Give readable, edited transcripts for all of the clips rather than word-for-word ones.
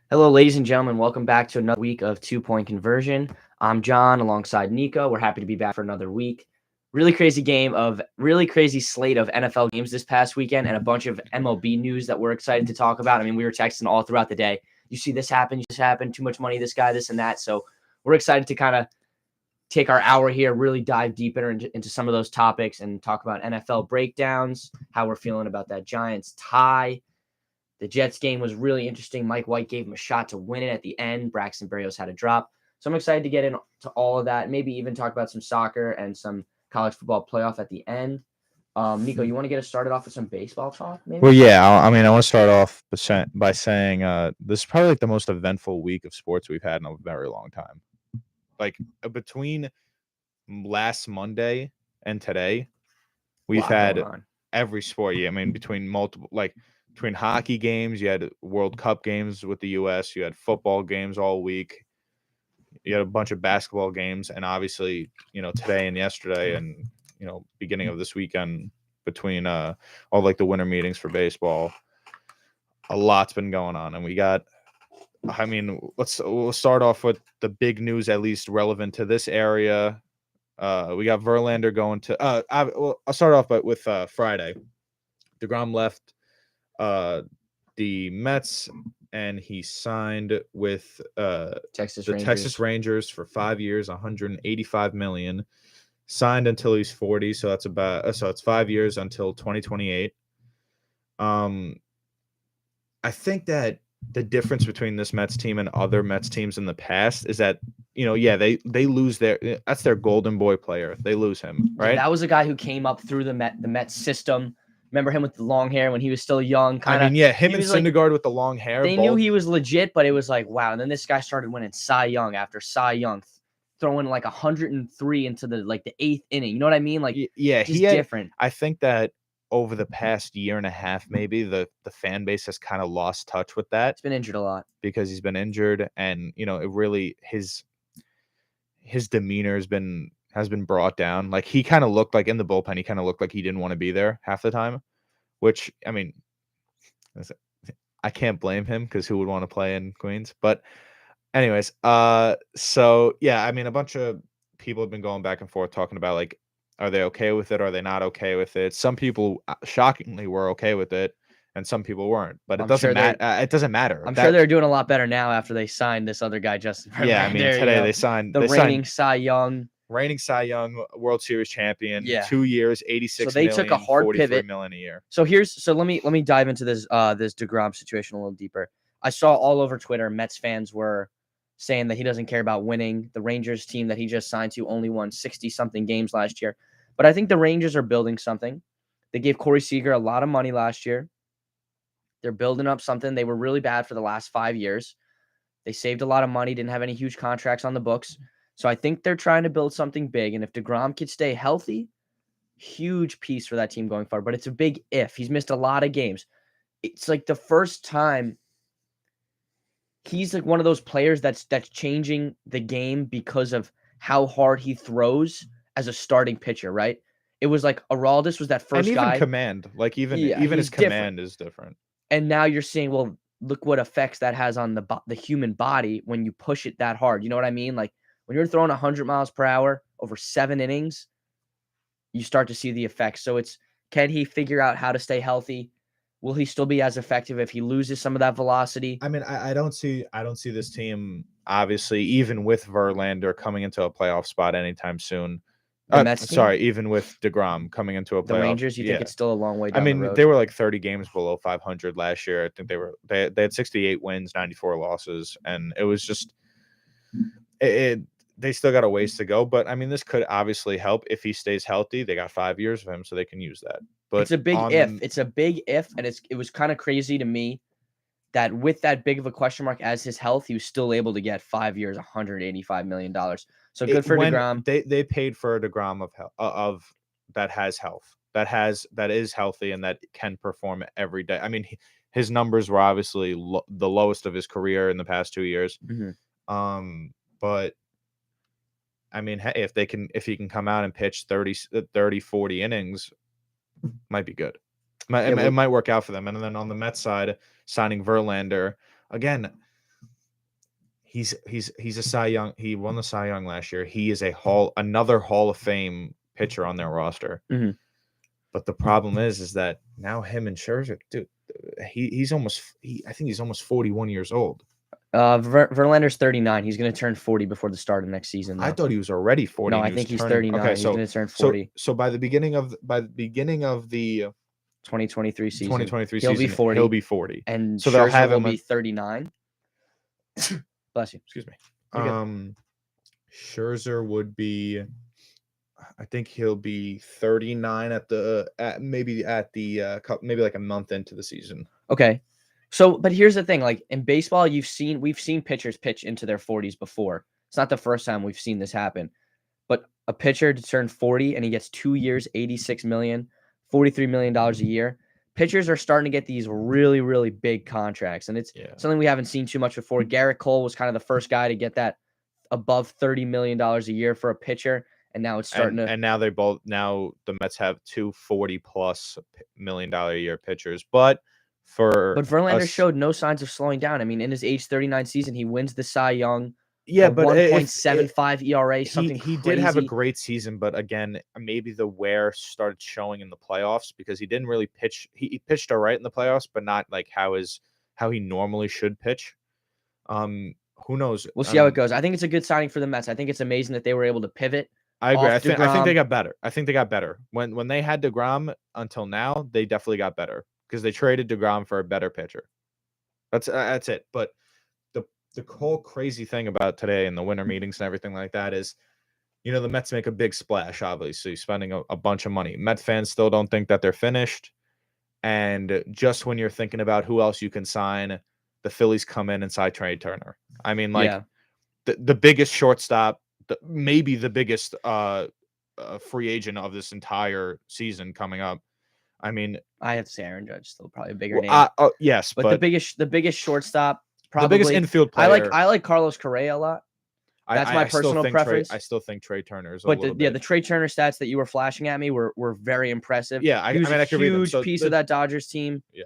Hello, ladies and gentlemen. Welcome back to another week of 2 Point Conversion. I'm John alongside Nico. We're happy to be back for another week. Really crazy slate of NFL games this past weekend and a bunch of MLB news that we're excited to talk about. I mean, we were texting all throughout the day. You see this happen, too much money, this guy, this and that. So we're excited to kind of take our hour here, really dive deeper into some of those topics and talk about NFL breakdowns, how we're feeling about that Giants tie. The Jets game was really interesting. Mike White gave him a shot to win it at the end. Braxton Berrios had a drop. So I'm excited to get into all of that. Maybe even talk about some soccer and some college football playoff at the end. Nico, you want to get us started off with some baseball talk, maybe? Well, yeah. I want to start off by saying this is probably like the most eventful week of sports we've had in a very long time. Like between last Monday and today, we've had every sport. Yeah, I mean between between hockey games, you had World Cup games with the U.S., you had football games all week, you had a bunch of basketball games, and obviously today and yesterday, and beginning of this weekend between all like the winter meetings for baseball. A lot's been going on, and we'll start off with the big news, at least relevant to this area. We got Verlander going to. I'll start off with Friday. DeGrom left the Mets, and he signed with Texas Rangers for 5 years, $185 million. Signed until he's 40, so it's 5 years until 2028. I think that the difference between this Mets team and other Mets teams in the past is that, they lose that's their golden boy player. They lose him, right? Yeah, that was a guy who came up through the Mets system. Remember him with the long hair when he was still young? Him and Syndergaard with the long hair. They knew he was legit, but it was like, wow. And then this guy started winning Cy Young after Cy Young, throwing like 103 into the eighth inning. You know what I mean? Like, yeah, he's different. I think that over the past year and a half, maybe the fan base has kind of lost touch with that. He's been injured a lot because he's been injured, and it really his demeanor has been brought down. Like he kind of looked like in the bullpen, he kind of looked like he didn't want to be there half the time, which I mean, I can't blame him because who would want to play in Queens? But anyways, so yeah, I mean, a bunch of people have been going back and forth talking about like, are they okay with it? Are they not okay with it? Some people shockingly were okay with it, and some people weren't. But it doesn't matter. It doesn't matter. I'm sure they're doing a lot better now after they signed this other guy, Justin Verlander. Yeah, I mean, today they signed the reigning Cy Young, World Series champion. Yeah. 2 years, 86 so they million, took a hard pivot. $million a year. So let me dive into this DeGrom situation a little deeper. I saw all over Twitter Mets fans were saying that he doesn't care about winning. The Rangers team that he just signed to only won 60-something games last year. But I think the Rangers are building something. They gave Corey Seager a lot of money last year. They're building up something. They were really bad for the last 5 years. They saved a lot of money, didn't have any huge contracts on the books. So I think they're trying to build something big. And if DeGrom could stay healthy, huge piece for that team going forward. But it's a big if. He's missed a lot of games. It's like the first time he's like one of those players that's changing the game because of how hard he throws as a starting pitcher, right? It was like Aroldis was that first and guy. Even command, like even his command is different. And now you're seeing, well, look what effects that has on the human body when you push it that hard. You know what I mean? Like when you're throwing 100 miles per hour over 7 innings, you start to see the effects. So can he figure out how to stay healthy? Will he still be as effective if he loses some of that velocity? I mean, I don't see this team, obviously, even with Verlander coming into a playoff spot anytime soon. Even with DeGrom coming into a playoff. The Rangers, you think it's still a long way down the road? They were like 30 games below 500 last year. I think they had 68 wins, 94 losses, and it was just they still got a ways to go. But I mean, this could obviously help if he stays healthy. They got 5 years of him, so they can use that. But it's a big if. It's a big if, and it was kind of crazy to me that with that big of a question mark as his health, he was still able to get 5 years, $185 million. So good for DeGrom. They paid for a DeGrom of that has health, that is healthy, and that can perform every day. I mean, his numbers were obviously the lowest of his career in the past 2 years. Mm-hmm. But I mean, hey, if he can come out and pitch 30, 40 innings, might be good. It might work out for them. And then on the Mets side, signing Verlander again, He's a Cy Young. He won the Cy Young last year. He is another Hall of Fame pitcher on their roster. Mhm. But the problem is that now him and Scherzer, dude, he's almost. I think he's almost 41 years old. Verlander's 39. He's going to turn 40 before the start of next season. I Though. thought he was already 40. No, and I he was think he's turning- 39. Okay, He's going to turn 40. so by the beginning of the 2023 season. 2023 He'll season, be 40. he'll be 40. And So they'll Scherzer have will him be 39. Bless you. Excuse me. You're good. Scherzer would be, I think he'll be 39 maybe like a month into the season. Okay. So, but here's the thing, like in baseball, we've seen pitchers pitch into their 40s before. It's not the first time we've seen this happen. But a pitcher to turn 40 and he gets 2 years, $86 million, $43 million a year. Pitchers are starting to get these really, really big contracts. And it's something we haven't seen too much before. Garrett Cole was kind of the first guy to get that above $30 million a year for a pitcher. And now it's starting to. And now the Mets have two $40+ million a year pitchers. But Verlander showed no signs of slowing down. I mean, in his age 39 season, he wins the Cy Young. Yeah, but 1.75 ERA, something he crazy. did have a great season, but again, maybe the wear started showing in the playoffs because he didn't really pitch. He pitched all right in the playoffs, but not like how he normally should pitch. Who knows? We'll see how it goes. I think it's a good signing for the Mets. I think it's amazing that they were able to pivot. I agree. I think they got better. I think they got better. When they had DeGrom until now, they definitely got better because they traded DeGrom for a better pitcher. That's it. But the whole crazy thing about today and the winter meetings and everything like that is, the Mets make a big splash, obviously, spending a bunch of money. Met fans still don't think that they're finished. And just when you're thinking about who else you can sign, the Phillies come in and sign Trea Turner. I mean, the biggest shortstop, maybe the biggest free agent of this entire season coming up. I mean, I have to say Aaron Judge still probably a bigger name. Yes, but the biggest shortstop, probably the biggest infield player. I like Carlos Correa a lot. That's my personal preference. I still think Trea Turner is. But the Trea Turner stats that you were flashing at me were very impressive. Yeah, he was a huge piece of that Dodgers team. Yeah,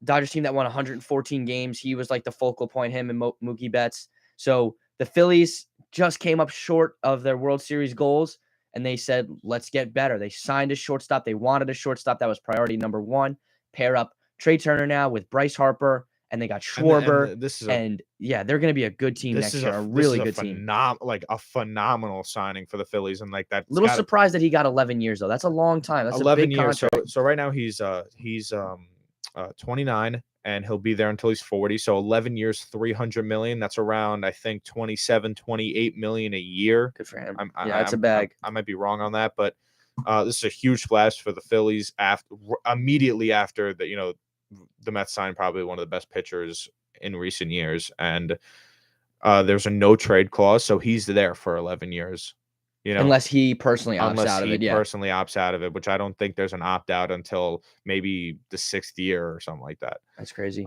Dodgers team that won 114 games. He was like the focal point. Him and Mookie Betts. So the Phillies just came up short of their World Series goals, and they said, "Let's get better." They signed a shortstop. They wanted a shortstop. That was priority number one. Pair up Trea Turner now with Bryce Harper. And they got Schwarber, they're going to be a good team next year. A really good team. Like a phenomenal signing for the Phillies, and like that. Little surprised that he got 11 years though. That's a long time. That's 11 years. So right now he's 29, and he'll be there until he's 40. So 11 years, $300 million. That's around, I think, 28 million a year. Good for him. That's a bag. I might be wrong on that, but this is a huge splash for the Phillies. Immediately after that, the Mets signed probably one of the best pitchers in recent years, and there's a no trade clause, so he's there for 11 years. Unless he personally opts out of it. Yeah, personally opts out of it, which I don't think there's an opt out until maybe the 6th year or something like that. That's crazy.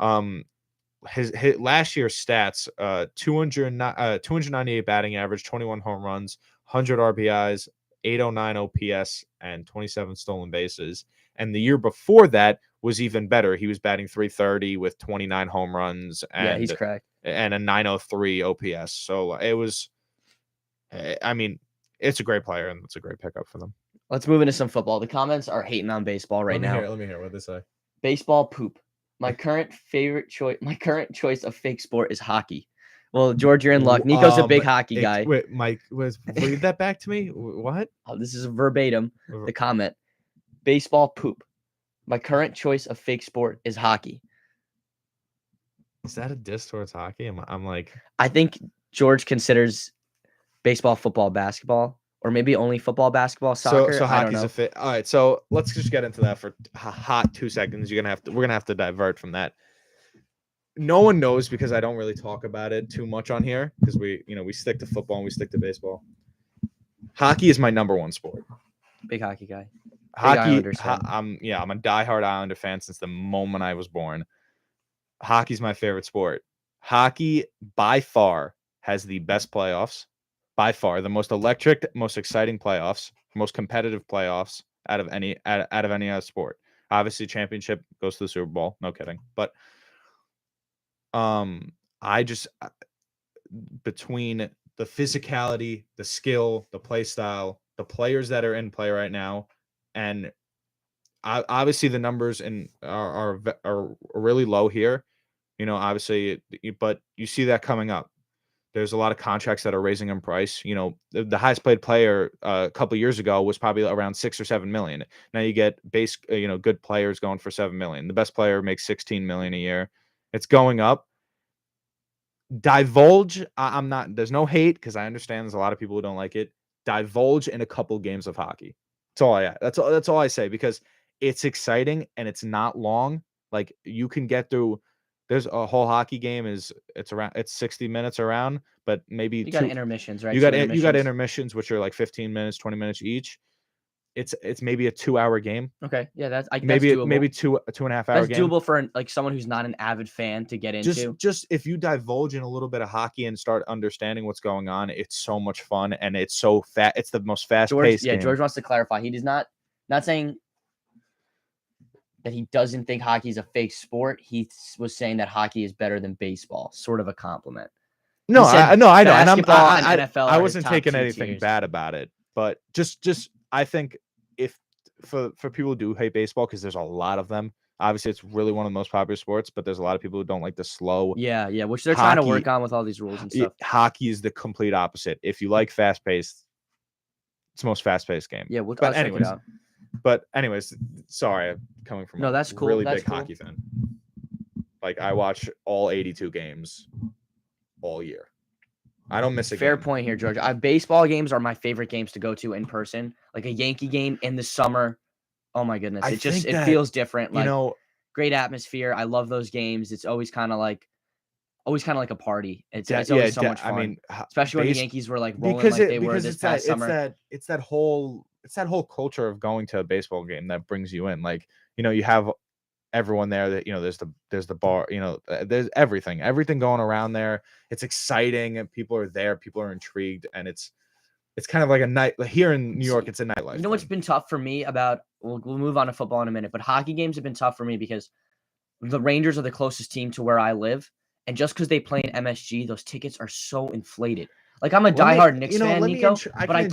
His last year's stats: 298 batting average, 21 home runs, 100 RBIs, 809 OPS, and 27 stolen bases. And the year before that was even better. He was batting .330 with 29 home runs and he's correct. And a 903 OPS. So it was, I mean, it's a great player and it's a great pickup for them. Let's move into some football. The comments are hating on baseball right now. Let me hear what they say. Baseball poop. My current choice of fake sport is hockey. Well, George, you're in luck. Nico's a big hockey guy. Wait, Mike, read that back to me. What? Oh, this is verbatim. The comment. Baseball poop. My current choice of fake sport is hockey. Is that a diss towards hockey? I'm like, I think George considers baseball, football, basketball, or maybe only football, basketball, soccer. So hockey's a fit. All right, so let's just get into that for a hot 2 seconds. We're gonna have to divert from that. No one knows because I don't really talk about it too much on here because we stick to football and we stick to baseball. Hockey is my number one sport. Big hockey guy. I'm a diehard Islander fan since the moment I was born. Hockey's my favorite sport. Hockey by far has the best playoffs, by far the most electric, most exciting playoffs, most competitive playoffs out of any other sport. Obviously, championship goes to the Super Bowl. No kidding, but between the physicality, the skill, the play style, the players that are in play right now, and obviously the numbers are really low here. Obviously, but you see that coming up. There's a lot of contracts that are raising in price. The highest paid player a couple years ago was probably around 6 or 7 million. Now you get good players going for 7 million. The best player makes 16 million a year. It's going up. Divulge. I'm not. There's no hate because I understand there's a lot of people who don't like it. Divulge in a couple games of hockey. That's all I say because it's exciting and it's not long. Like you can get through. There's a whole hockey game it's 60 minutes around, but maybe You got intermissions, right? you Two got intermissions. intermissions, which are like 15 minutes, 20 minutes each. It's maybe a 2-hour game. Okay, yeah, that's Maybe doable. maybe a 2.5 hour That's game. doable for like someone who's not an avid fan to get into. Just if you divulge in a little bit of hockey and start understanding what's going on, it's so much fun and it's so fat. It's the most fast paced game. George wants to clarify. He does not saying that he doesn't think hockey is a fake sport. He was saying that hockey is better than baseball. Sort of a compliment. No, I know, and NFL I wasn't taking anything bad about it, but just I think if for people who do hate baseball, because there's a lot of them. Obviously, it's really one of the most popular sports, but there's a lot of people who don't like the slow. Yeah, which they're trying to work on with all these rules and stuff. Hockey is the complete opposite. If you like fast paced, it's the most fast paced game. Yeah, but anyways, check it out. But anyways, sorry, I'm coming from that's cool. Really big hockey fan. Like I watch all 82 games all year. I don't miss a fair game. Point here, George. Baseball games are my favorite games to go to in person. Like a Yankee game in the summer. Oh my goodness, it feels different. Like great atmosphere. I love those games. It's always kind of like a party. It's always so much fun. I mean, especially when the Yankees were like rolling like they were this past summer. It's that whole culture of going to a baseball game that brings you in. Like you have everyone there that there's the bar, there's everything going around there. It's exciting and people are there, people are intrigued, and it's kind of like a night here in New York. It's a nightlife. You know what's been tough for me about we'll move on to football in a minute, but hockey games have been tough for me because the Rangers are the closest team to where I live, and just because they play in MSG, those tickets are so inflated. Like I'm a diehard Knicks fan, Nico, but I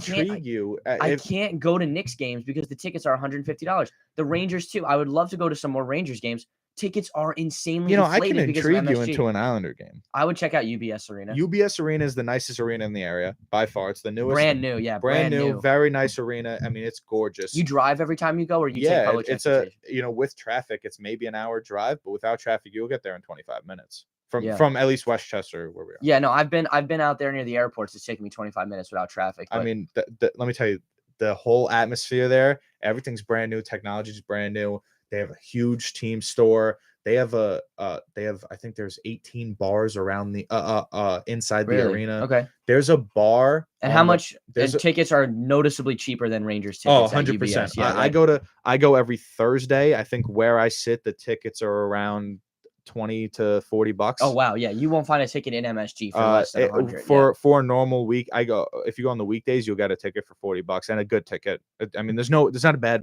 can't go to Knicks games because the tickets are $150. The Rangers too. I would love to go to some more Rangers games. Tickets are insanely inflated. I can intrigue you into an Islander game. I would check out UBS Arena. UBS Arena is the nicest arena in the area by far. It's the newest. Brand new, yeah. Brand new. Very nice arena. I mean, it's gorgeous. You drive every time you go, or you take public transportation? It's with traffic, it's maybe an hour drive, but without traffic, you'll get there in 25 minutes. From at least Westchester, where we are. Yeah, no, I've been out there near the airports. It's taken me 25 minutes without traffic. I mean, let me tell you, the whole atmosphere there, everything's brand new. Technology's brand new. They have a huge team store. They have I think there's 18 bars around the inside the arena. Okay. There's a bar. And how much? And tickets are noticeably cheaper than Rangers tickets. 100%. Yeah, right. I go every Thursday. I think where I sit, the tickets are around $20 to $40. Oh wow, yeah, you won't find a ticket in MSG for less than 100. For a normal week, if you go on the weekdays, you'll get a ticket for $40 and a good ticket. I mean, there's not a bad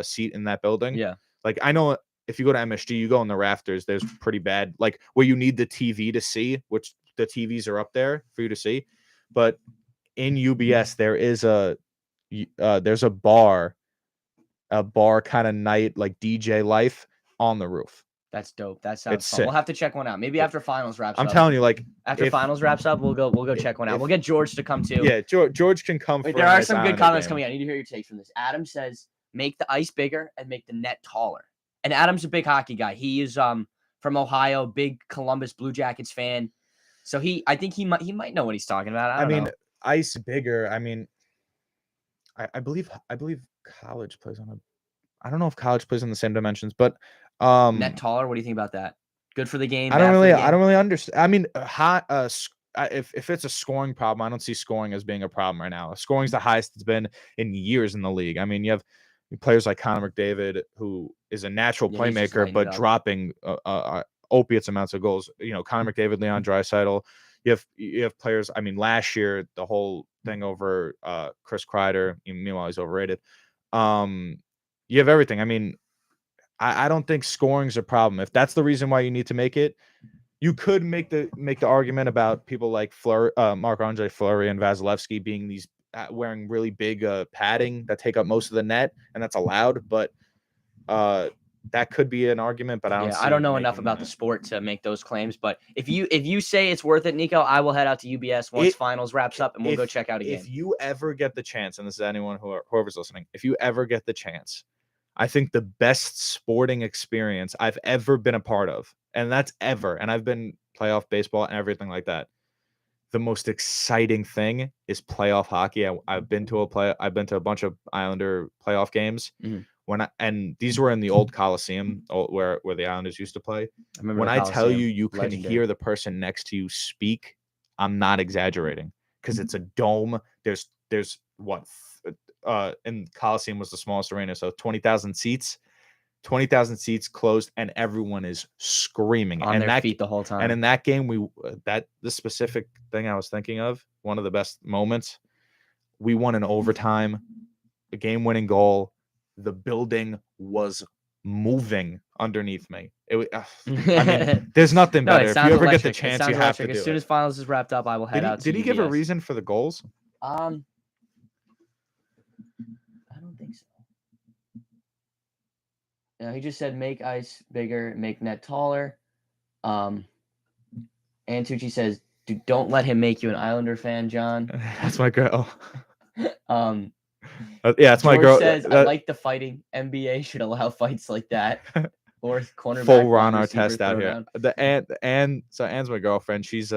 seat in that building. Yeah, like I know if you go to MSG, you go in the rafters. There's pretty bad, like where you need the TV to see, which the TVs are up there for you to see. But in UBS, there's a bar kind of night, like DJ life on the roof. That's dope. That sounds fun. We'll have to check one out. Maybe after finals wraps up. I'm telling you, like after finals wraps up, we'll go check one out. We'll get George to come too. Yeah, George can come. Wait, there are some good comments coming out. I need to hear your takes from this. Adam says, make the ice bigger and make the net taller. And Adam's a big hockey guy. He is from Ohio, big Columbus Blue Jackets fan. So I think he might know what he's talking about. I mean, ice bigger. I mean, I believe college plays on I don't know if college plays on the same dimensions, but net taller. What do you think about that? Good for the game. I don't really understand. I mean, if it's a scoring problem, I don't see scoring as being a problem right now. Scoring's the highest it's been in years in the league. I mean, you have players like Connor McDavid, who is a natural playmaker, but dropping opiates amounts of goals. Connor McDavid, Leon Draisaitl. You have players. I mean, last year the whole thing over Chris Kreider. Meanwhile, he's overrated. You have everything. I mean, I don't think scoring's a problem. If that's the reason why you need to make it, You could make the argument about people like Marc-Andre Fleury and Vasilevsky being these wearing really big padding that take up most of the net, and that's allowed. But that could be an argument. But I don't know enough about the sport to make those claims. But if you say it's worth it, Nico, I will head out to UBS once finals wraps up, and we'll go check out a game. If you ever get the chance, and this is anyone whoever's listening, if you ever get the chance, I think the best sporting experience I've ever been a part of, and that's ever, and I've been playoff baseball and everything like that. The most exciting thing is playoff hockey. I've been to a bunch of Islander playoff games. And these were in the old Coliseum where the Islanders used to play. When I tell you can hear the person next to you speak, I'm not exaggerating, because it's a dome. There's what in Coliseum was the smallest arena, so 20,000 seats. 20,000 seats closed, and everyone is screaming on their feet the whole time. And in that game, the specific thing I was thinking of, one of the best moments, we won in overtime, a game-winning goal. The building was moving underneath me. I mean, there's nothing better. If you ever get the chance, you have to do it. As soon as finals is wrapped up, I will head out to Did he give a reason for the goals? I don't think so. No, he just said make ice bigger, make net taller. Antucci says, don't let him make you an Islander fan, John. That's my girl. Yeah, that's my girl. Says, I like the fighting. NBA should allow fights like that. Or cornerback. Full Ron Artest out here. So Anne's my girlfriend. She's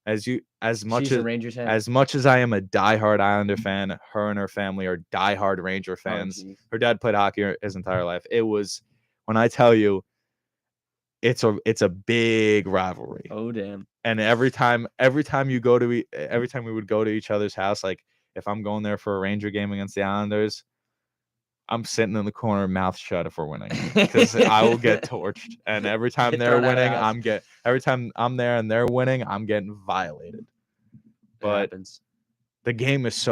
as much as I am a diehard Islander fan, her and her family are diehard Ranger fans. Her dad played hockey his entire life. It was, when I tell you, it's a big rivalry. Oh damn! And every time we would go to each other's house, like if I'm going there for a Ranger game against the Islanders, I'm sitting in the corner, mouth shut if we're winning, because I will get torched. And every time they're winning, every time I'm there and they're winning, I'm getting violated. But the game is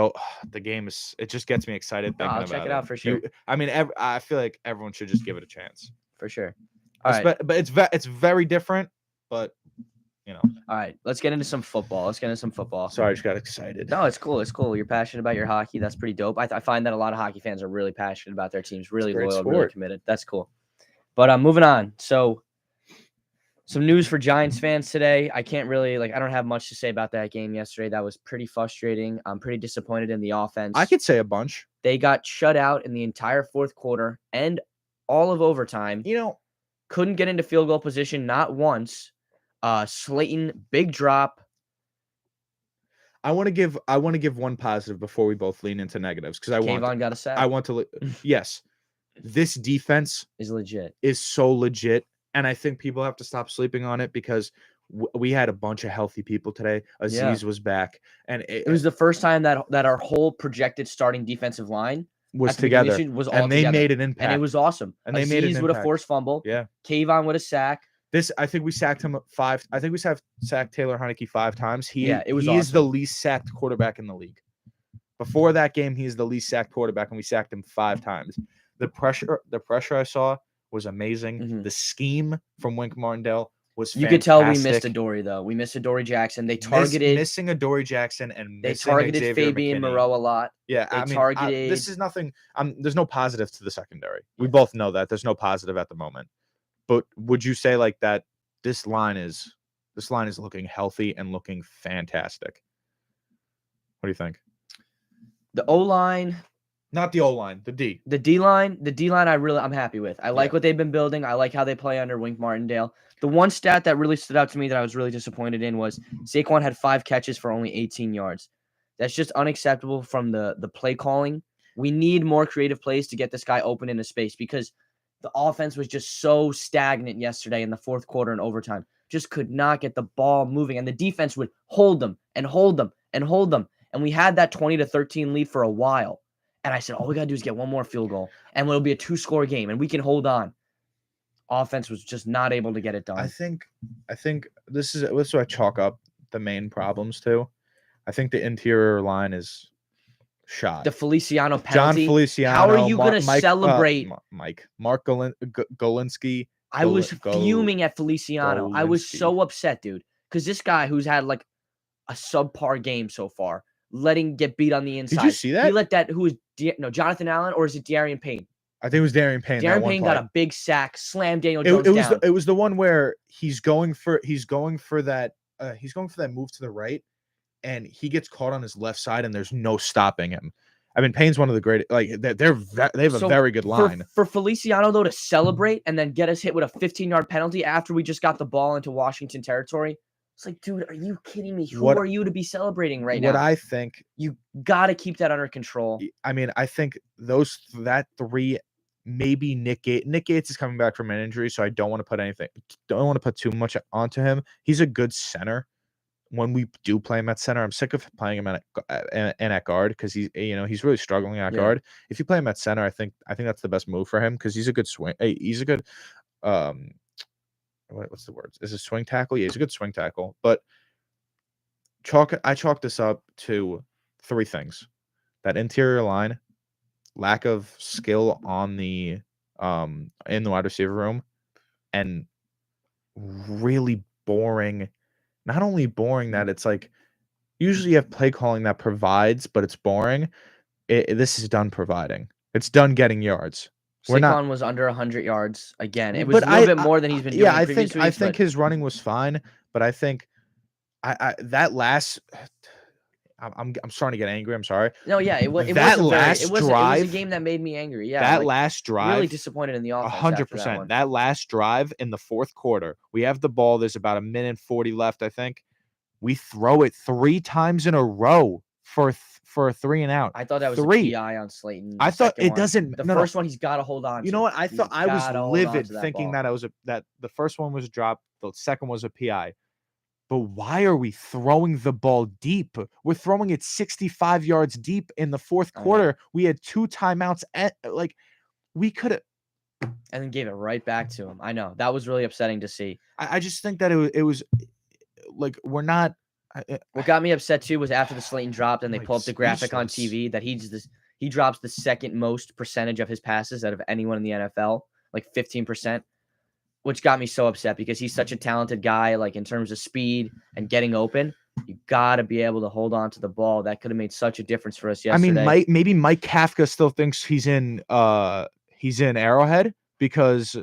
it just gets me excited thinking about it. I'll check it out for sure. I feel like everyone should just give it a chance. For sure. All right. But it's very different, but you know. All right, let's get into some football. Sorry, I just got excited. No, it's cool. You're passionate about your hockey. That's pretty dope. I find that a lot of hockey fans are really passionate about their teams, really loyal, really committed. That's cool. But moving on. So some news for Giants fans today. I can't really I don't have much to say about that game yesterday. That was pretty frustrating. I'm pretty disappointed in the offense. I could say a bunch. They got shut out in the entire fourth quarter and all of overtime. Couldn't get into field goal position, not once. Slayton, big drop. I want to give one positive before we both lean into negatives, because Kayvon got a sack. Yes, this defense is so legit, and I think people have to stop sleeping on it, because we had a bunch of healthy people today. Aziz was back, and it was the first time that our whole projected starting defensive line was together, they made an impact, and it was awesome. And they made an impact with a forced fumble. Yeah, Kayvon with a sack. I think we sacked him 5. I think we sacked Taylor Heinicke 5 times. He awesome. is the least sacked quarterback in the league. Before that game, he's the least sacked quarterback, and we sacked him 5 times. The pressure I saw was amazing. Mm-hmm. The scheme from Wink Martindale was fantastic. You could tell we missed Adoree, though. We missed Adoree Jackson. They targeted missing Adoree Jackson, and they targeted Xavier Fabian McKinney. Moreau a lot. Yeah, targeted. This is nothing. There's no positive to the secondary. We both know that there's no positive at the moment. But would you say that this line is looking healthy and looking fantastic? What do you think? The O-line, not the O-line, the D. The D-line, I'm happy with. I like what they've been building. I like how they play under Wink Martindale. The one stat that really stood out to me that I was really disappointed in was Saquon had 5 catches for only 18 yards. That's just unacceptable from the play calling. We need more creative plays to get this guy open into space, because the offense was just so stagnant yesterday in the fourth quarter and overtime. Just could not get the ball moving. And the defense would hold them and hold them and hold them. And we had that 20-13 lead for a while. And I said, all we got to do is get one more field goal, and it'll be a 2-score game, and we can hold on. Offense was just not able to get it done. I think this is what I chalk up the main problems to. I think the interior line is shot. The Feliciano penalty. John Feliciano. How are you going to celebrate? Mark Golinsky I was fuming at Feliciano. I was Golinski. so upset, dude, because this guy who's had like a subpar game so far, letting get beat on the inside. Did you see that? He let that Jonathan Allen, or is it Darian Payne? I think it was Darian Payne. Darian Payne got a big sack, slammed Daniel Jones down. It was the one where he's going for that move to the right, and he gets caught on his left side, and there's no stopping him. I mean, Payne's one of the great. Like they have a very good line. For Feliciano though to celebrate and then get us hit with a 15-yard penalty after we just got the ball into Washington territory. It's like, dude, are you kidding me? Who are you to be celebrating right now? What I think, you got to keep that under control. I mean, I think that three. Maybe Nick Gates. Nick Gates is coming back from an injury, so I don't want to put too much onto him. He's a good center. When we do play him at center, I'm sick of playing him at guard because he's really struggling at guard. If you play him at center, I think that's the best move for him because he's a good swing. He's a good what's the word? Is it swing tackle? Yeah, he's a good swing tackle. But I chalk this up to three things: that interior line, lack of skill on the in the wide receiver room, and really boring. Not only boring that it's like usually you have play calling that provides, but it's boring. This is done providing. It's done getting yards. Saquon was under 100 yards again. It was a little bit more than he's been doing. Yeah, I think his running was fine, but I think that last. I'm starting to get angry. I'm sorry. No, yeah, it was a game that made me angry. Yeah, that last drive, really disappointed in the offense. 100%. That last drive in the fourth quarter, we have the ball. There's about 1:40 left, I think. We throw it 3 times in a row for a 3 and out. I thought that was a PI on Slayton. I thought it doesn't. The first one he's got to hold on. You know what? I thought I was livid thinking that the first one was a drop, the second was a PI. But why are we throwing the ball deep? We're throwing it 65 yards deep in the fourth quarter. We had 2 timeouts. We could have. And then gave it right back to him. I know. That was really upsetting to see. I just think that it was like we're not. What got me upset too was after the Slayton dropped and they pull up the graphic on TV that he drops the second most percentage of his passes out of anyone in the NFL, like 15%. Which got me so upset because he's such a talented guy, like in terms of speed and getting open. You got to be able to hold on to the ball. That could have made such a difference for us yesterday. I mean, maybe Mike Kafka still thinks he's in Arrowhead because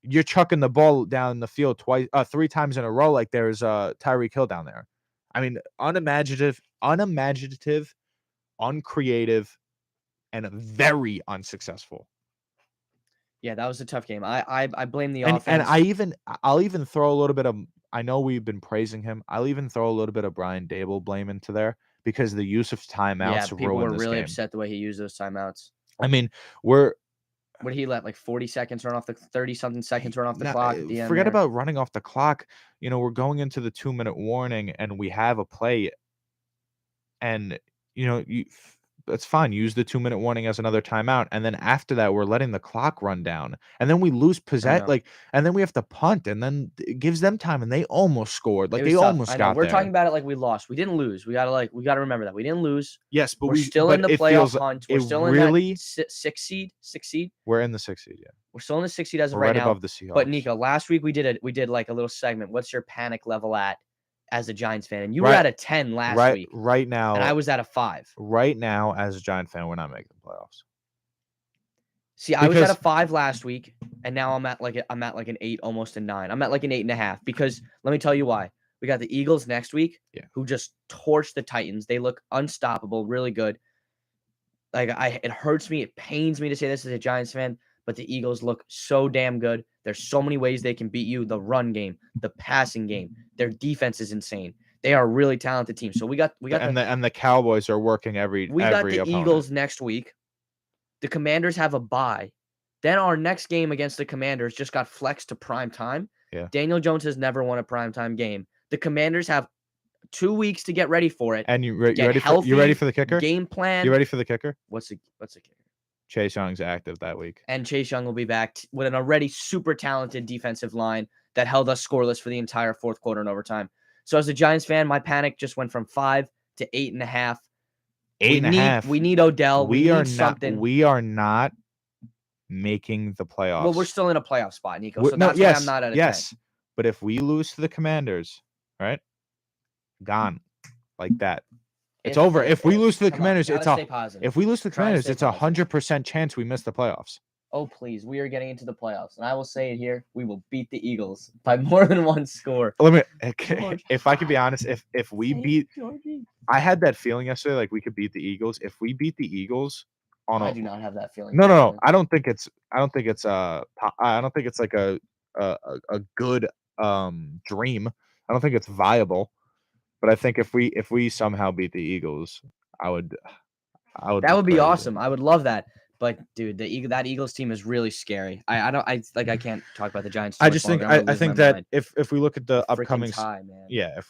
you're chucking the ball down the field 3 times in a row like there's Tyreek Hill down there. I mean, unimaginative, uncreative, and very unsuccessful. Yeah, that was a tough game. I blame the offense. And I'll even throw a little bit of, I know we've been praising him. I'll even throw a little bit of Brian Dable blame into there because the use of timeouts people were really game. upset the way he used those timeouts. I mean, what did he let, like 40 seconds run off the 30-something seconds run off the clock at the end? Forget about running off the clock. We're going into the 2-minute warning and we have a play. And, that's fine. Use the 2-minute warning as another timeout. And then after that, we're letting the clock run down. And then we lose possession. And then we have to punt. And then it gives them time. And they almost scored. They almost got there. We're talking about it like we lost. We didn't lose. We gotta remember that. We didn't lose. Yes, but we're still in the playoff hunt. We're still in that 6 seed. 6 seed. We're in the 6 seed, yeah. We're still in the 6 seed as of right now. Above the Seahawks. But Nico, last week we did like a little segment. What's your panic level at as a Giants fan? And you were at a 10 last week. Right now. And I was at a 5. Right now, as a Giant fan, we're not making the playoffs. See, I was at a 5 last week, and now I'm at like an 8, almost a 9. I'm at like an 8.5 because let me tell you why. We got the Eagles next week, who just torched the Titans. They look unstoppable, really good. It hurts me, it pains me to say this as a Giants fan, but the Eagles look so damn good. There's so many ways they can beat you. The run game, the passing game, their defense is insane. They are a really talented team. So we got the Cowboys are working every. We got the opponent. Eagles next week. The Commanders have a bye. Then our next game against the Commanders just got flexed to prime time. Yeah. Daniel Jones has never won a primetime game. The Commanders have 2 weeks to get ready for it. And you ready for the kicker? Game plan. You ready for the kicker? What's the kicker? Chase Young's active that week. And Chase Young will be back with an already super talented defensive line that held us scoreless for the entire fourth quarter and overtime. So as a Giants fan, my panic just went from 5 to 8.5. 8.5. We need Odell. We need something. We are not making the playoffs. Well, we're still in a playoff spot, Nico. We're- So no, that's yes, why I'm not at a 10. yes. But if we lose to the Commanders, right? Gone. Like that. It's over. If we lose to the Come on, Commanders, gotta it's stay a positive. if we lose to the Try and Commanders, stay it's positive. 100% chance we miss the playoffs. Oh, please. We are getting into the playoffs. And I will say it here. We will beat the Eagles by more than one score. Let me George, if I could be honest, if we Saint beat Georgie. I had that feeling yesterday, like we could beat the Eagles. If we beat the Eagles on I a do not have that feeling. no, personally. I don't think it's like a good dream. I don't think it's viable. But I think if we somehow beat the Eagles, I would That be would be crazy. awesome. I would love that. But dude, that Eagles team is really scary. I can't talk about the Giants. Too I much just think longer. I'm gonna I lose think my that mind. if we look at the Freaking upcoming tie, man. yeah, if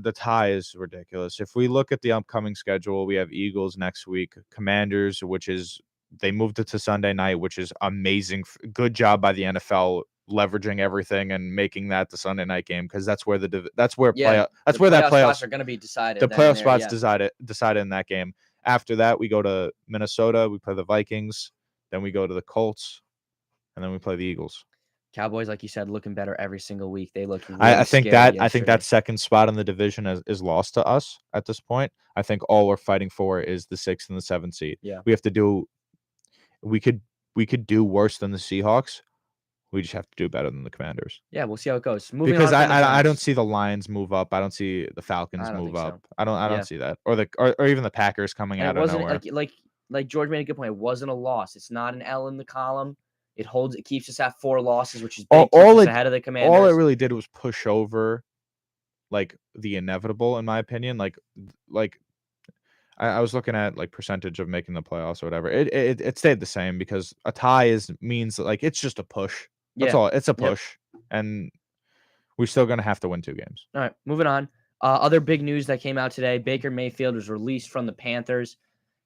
the tie is ridiculous. If we look at the upcoming schedule, we have Eagles next week, Commanders, which is they moved it to Sunday night, which is amazing. Good job by the NFL leveraging everything and making that the Sunday night game because that's where that playoff playoffs spots are gonna be decided. the then and playoff there, spots yeah. decided in that game. After that, we go to Minnesota, we play the Vikings, then we go to the Colts, and then we play the Eagles. Cowboys, like you said, looking better every single week. They look really I think scary that yesterday. second spot in the division is lost to us at this point. I think all we're fighting for is the 6th and the 7th seed. Yeah. We have to do we could do worse than the Seahawks. We just have to do better than the Commanders. Yeah, we'll see how it goes. Moving Because on from the I don't Giants. see the Lions move up. I don't see the Falcons I don't move think so. up. I don't Yeah. see that. Or even the Packers coming And out it of wasn't nowhere. like George made a good point. It wasn't a loss. It's not an L in the column. It keeps us at 4 losses, which is big. Keeps us ahead of the Commanders. All it really did was push over like the inevitable, in my opinion. Like I was looking at like percentage of making the playoffs or whatever. It stayed the same because a tie means like it's just a push. That's all. It's a push, and we're still gonna have to win 2 games. All right, moving on. Other big news that came out today: Baker Mayfield was released from the Panthers.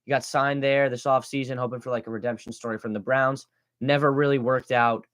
He got signed there this offseason, hoping for like a redemption story from the Browns. Never really worked out.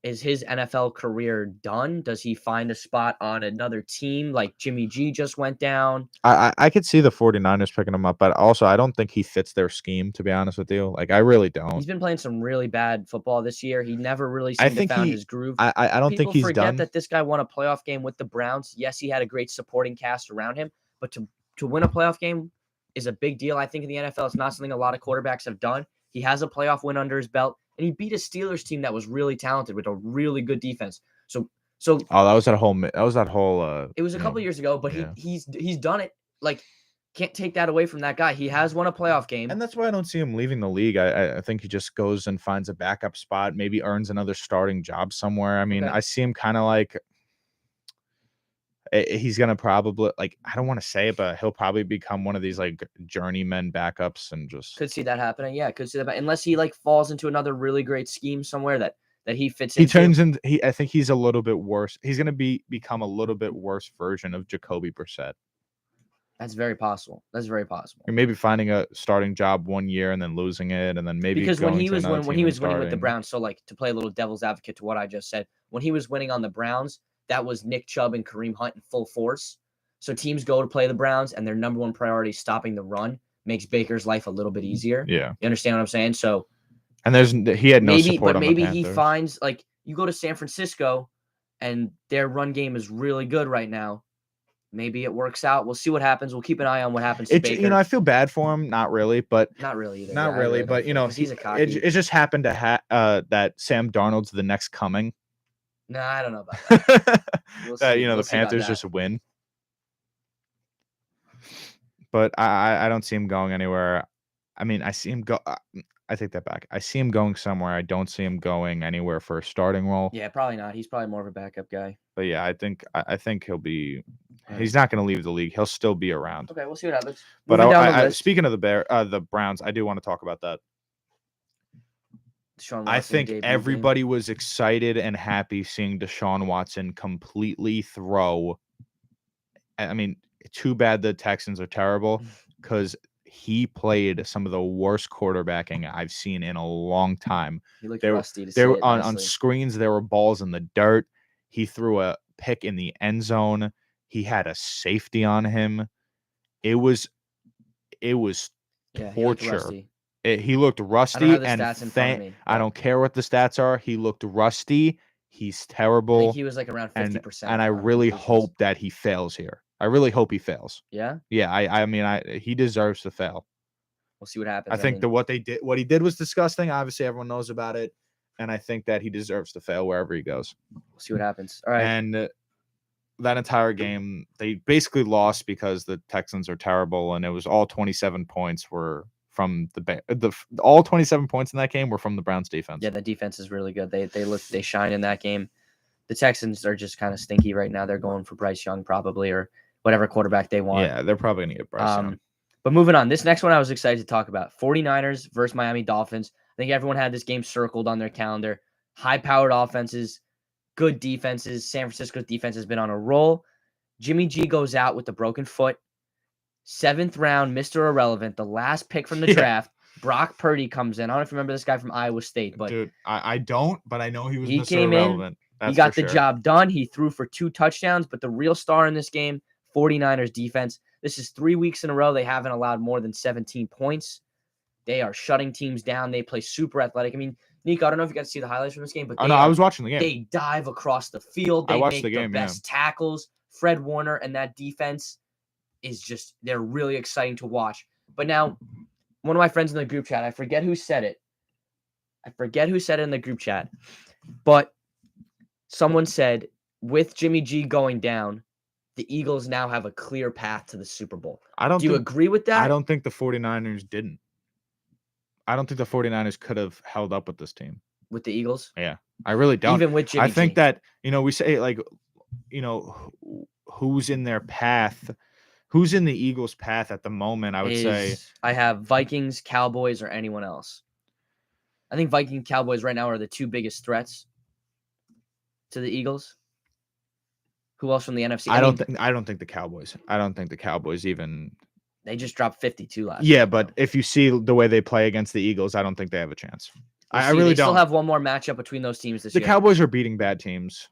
Is his NFL career done? Does he find a spot on another team like Jimmy G just went down? I could see the 49ers picking him up, but also I don't think he fits their scheme, to be honest with you. Like I really don't. He's been playing some really bad football this year. He never really seemed to found his groove. I don't think he's People forget done. that this guy won a playoff game with the Browns. Yes, he had a great supporting cast around him, but to win a playoff game is a big deal. I think in the NFL, it's not something a lot of quarterbacks have done. He has a playoff win under his belt, and he beat a Steelers team that was really talented with a really good defense. So that was that whole it was a couple years ago, but yeah. he's done it. Like, can't take that away from that guy. He has won a playoff game. And that's why I don't see him leaving the league. I think he just goes and finds a backup spot, maybe earns another starting job somewhere. I mean, Okay. I see him kind of like he's gonna probably like I don't want to say it, but he'll probably become one of these like journeyman backups and just could see that happening. Yeah, could see that unless he like falls into another really great scheme somewhere that he fits he into. turns into I think he's a little bit worse. He's gonna become a little bit worse version of Jacoby Brissett. That's very possible. That's very possible. Or maybe finding a starting job 1 year and then losing it, and then maybe because when he was winning with the starting. Browns, so like to play a little devil's advocate to what I just said, when he was winning on the Browns, that was Nick Chubb and Kareem Hunt in full force. So teams go to play the Browns, and their number one priority is stopping the run. Makes Baker's life a little bit easier. Yeah, you understand what I'm saying? So, and he had no support. But maybe he finds like you go to San Francisco, and their run game is really good right now. Maybe it works out. We'll see what happens. We'll keep an eye on what happens to Baker. I feel bad for him. Not really, but not really either. Not really, but he's a cocky. It just happened to that Sam Darnold's the next coming. No, I don't know about that. We'll the Panthers just win. But I don't see him going anywhere. I mean, I see him go. I take that back. I see him going somewhere. I don't see him going anywhere for a starting role. Yeah, probably not. He's probably more of a backup guy. But yeah, I think he'll be. He's not going to leave the league. He'll still be around. Okay, we'll see what happens. But speaking of the Browns, I do want to talk about that. I think everybody was excited and happy seeing Deshaun Watson completely throw. I mean, too bad the Texans are terrible because he played some of the worst quarterbacking I've seen in a long time. He looked rusty. They were on screens. There were balls in the dirt. He threw a pick in the end zone. He had a safety on him. It was torture. He looked I don't rusty, have the and stats in front of me. I but don't care what the stats are. He looked rusty. He's I think terrible, he was like around and 50% I on really completions. hope that he fails here. I really hope he fails. Yeah, Yeah, I mean, he deserves to fail. we'll see what happens. I think what he did was disgusting. Obviously, everyone knows about it, and I think that he deserves to fail wherever he goes. We'll see what happens. All right. And that entire game, they basically lost because the Texans are terrible, and it was all 27 points were from all 27 points in that game were from the Browns defense. Yeah, the defense is really good. They shine in that game. The Texans are just kind of stinky right now. They're going for Bryce Young probably, or whatever quarterback they want. Yeah, they're probably gonna get Bryce Young. But moving on, this next one I was excited to talk about. 49ers versus Miami Dolphins. I think everyone had this game circled on their calendar. High-powered offenses, good defenses. San Francisco's defense has been on a roll. Jimmy G goes out with a broken foot. 7th round, Mr. Irrelevant, the last pick from the draft. Brock Purdy comes in. I don't know if you remember this guy from Iowa State, but dude, I don't, but I know he was he Mr. came Irrelevant. in. He got the job done. He threw for 2 touchdowns, but the real star in this game, 49ers defense. This is 3 weeks in a row they haven't allowed more than 17 points. They are shutting teams down. They play super athletic. I mean, Nico, I don't know if you got to see the highlights from this game, but I was watching the game. They dive across the field. They watched make the game, best tackles. Fred Warner and that defense is just, they're really exciting to watch. But now, one of my friends in the group chat, I forget who said it. In the group chat, but someone said, with Jimmy G going down, the Eagles now have a clear path to the Super Bowl. Do you agree with that? I don't think the 49ers didn't. I don't think the 49ers could have held up with this team. With the Eagles? Yeah, I really don't. Even with Jimmy I think G. that, we say, like, who's in their path, who's in the Eagles' path at the moment, I would say. I have Vikings, Cowboys, or anyone else. I think Vikings, Cowboys right now are the 2 biggest threats to the Eagles. Who else from the NFC? I don't think the Cowboys. I don't think the Cowboys even. They just dropped 52 last. Yeah, but if you see the way they play against the Eagles, I don't think they have a chance. I really don't. They still have one more matchup between those teams this year. The Cowboys are beating bad teams.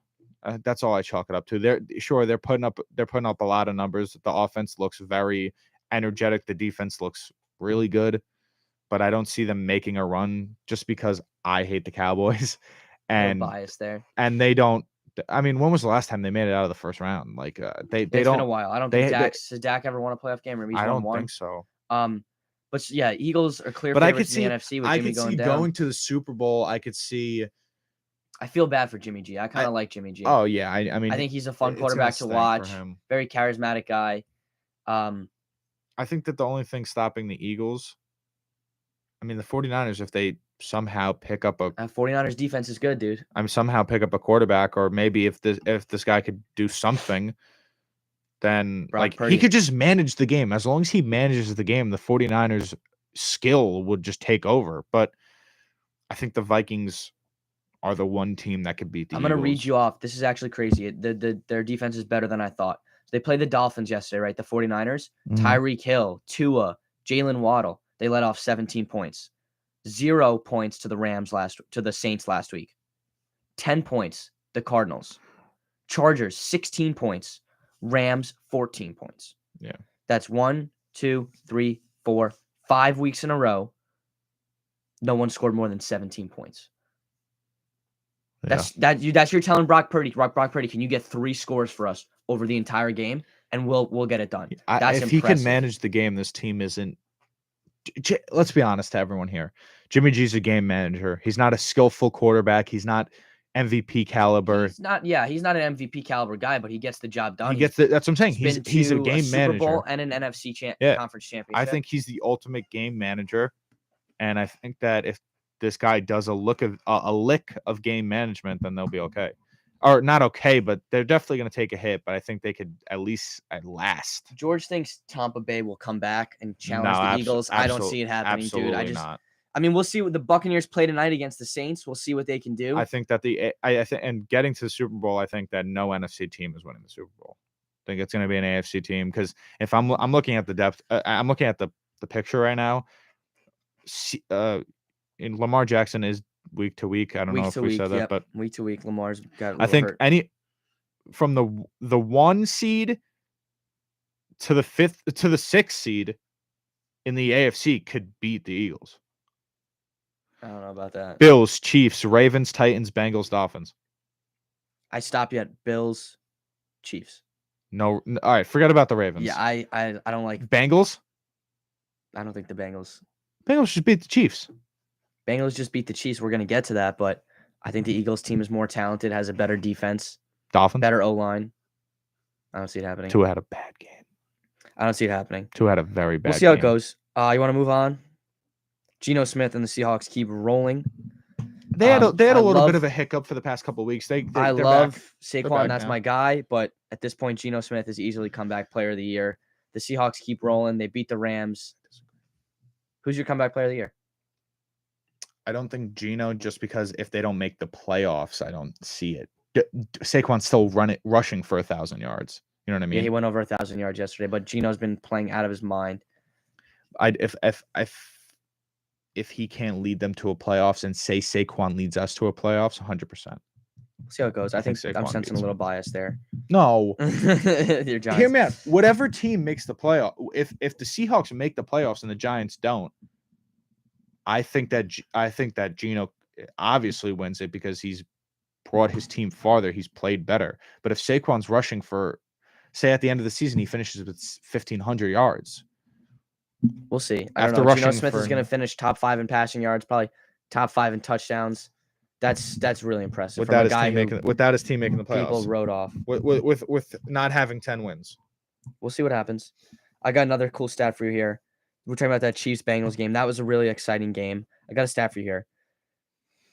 That's all I chalk it up to. They're putting up a lot of numbers. The offense looks very energetic. The defense looks really good, but I don't see them making a run just because I hate the Cowboys. And bias there. And they don't. I mean, when was the last time they made it out of the first round? Like they don't. It's been a while. I don't think does Dak ever won a playoff game? Or he's I don't won? think so. But yeah, Eagles are clear but favorites in the NFC with Jimmy going down. Going to the Super Bowl. I could see. I feel bad for Jimmy G. I kind of like Jimmy G. Oh yeah, I mean, I think he's a fun quarterback to watch. Very charismatic guy. I think that the only thing stopping the Eagles, I mean, the 49ers, if they somehow pick up 49ers defense is good, dude. Somehow pick up a quarterback, or maybe if this guy could do something, then he could just manage the game. As long as he manages the game, the 49ers skill would just take over. But I think the Vikings are the one team that could beat the Eagles. I'm going to read you off. This is actually crazy. Their defense is better than I thought. So they played the Dolphins yesterday, right? The 49ers. Mm-hmm. Tyreek Hill, Tua, Jalen Waddle. They let off 17 points. 0 points to the Saints last week. 10 points, the Cardinals. Chargers, 16 points. Rams, 14 points. Yeah. That's 1, 2, 3, 4, 5 weeks in a row. No one scored more than 17 points. Yeah. That's you're telling Brock Purdy, can you get 3 scores for us over the entire game, and we'll get it done. That's if impressive. He can manage the game, this team isn't. Let's be honest to everyone here. Jimmy G's a game manager. He's not a skillful quarterback. He's not MVP caliber. He's not an MVP caliber guy, but he gets the job done. That's what I'm saying. He's a game manager. Super Bowl and an NFC conference championship. I think he's the ultimate game manager, and I think that if this guy does a lick of game management, then they'll be okay. Or not okay, but they're definitely going to take a hit. But I think they could at last. George thinks Tampa Bay will come back and challenge the Eagles. I don't see it happening, dude. I mean, we'll see what the Buccaneers play tonight against the Saints. We'll see what they can do. I think that and getting to the Super Bowl, I think that no NFC team is winning the Super Bowl. I think it's going to be an AFC team because if I'm looking at the depth, I'm looking at the picture right now. In Lamar Jackson is week to week. I don't know if we said that, but week to week, Lamar's got. I think hurt. From the 1 seed to the 6th seed in the AFC could beat the Eagles. I don't know about that. Bills, Chiefs, Ravens, Titans, Bengals, Dolphins. I stop you at Bills, Chiefs. No, all right. Forget about the Ravens. Yeah, I don't like. Bengals. I don't think the Bengals. Bengals just beat the Chiefs. Bengals just beat the Chiefs. We're gonna get to that, but I think the Eagles team is more talented, has a better defense, Dolphins. better O line. I don't see it happening. Tua had a bad game. I don't see it happening. Tua had a very bad. We'll see how it game. goes. You want to move on? Geno Smith and the Seahawks keep rolling. They had a little love- bit of a hiccup for the past couple of weeks. I they're love back. Saquon. back That's now. my guy. But at this point, Geno Smith is easily comeback player of the year. The Seahawks keep rolling. They beat the Rams. Who's your comeback player of the year? I don't think Geno, just because if they don't make the playoffs, I don't see it. Saquon's still rushing for 1,000 yards. You know what I mean? Yeah, he went over 1,000 yards yesterday, but Geno's been playing out of his mind. If he can't lead them to a playoffs and say Saquon leads us to a playoffs, 100%. See how it goes. I think I'm Saquon sensing a beats little bias there. No, Your Giants. hear me out. Whatever team makes the playoff, if the Seahawks make the playoffs and the Giants don't, I think that Geno obviously wins it because he's brought his team farther. He's played better. But if Saquon's rushing for, say, at the end of the season, he finishes with 1,500 yards. We'll see. I After don't know. Geno rushing Smith is for- going to finish top 5 in passing yards, probably top 5 in touchdowns. That's really impressive from Without a his guy team who without his team making the people playoffs, wrote off. with not having 10 wins. We'll see what happens. I got another cool stat for you here. We're talking about that Chiefs-Bengals game. That was a really exciting game. I got a stat for you here.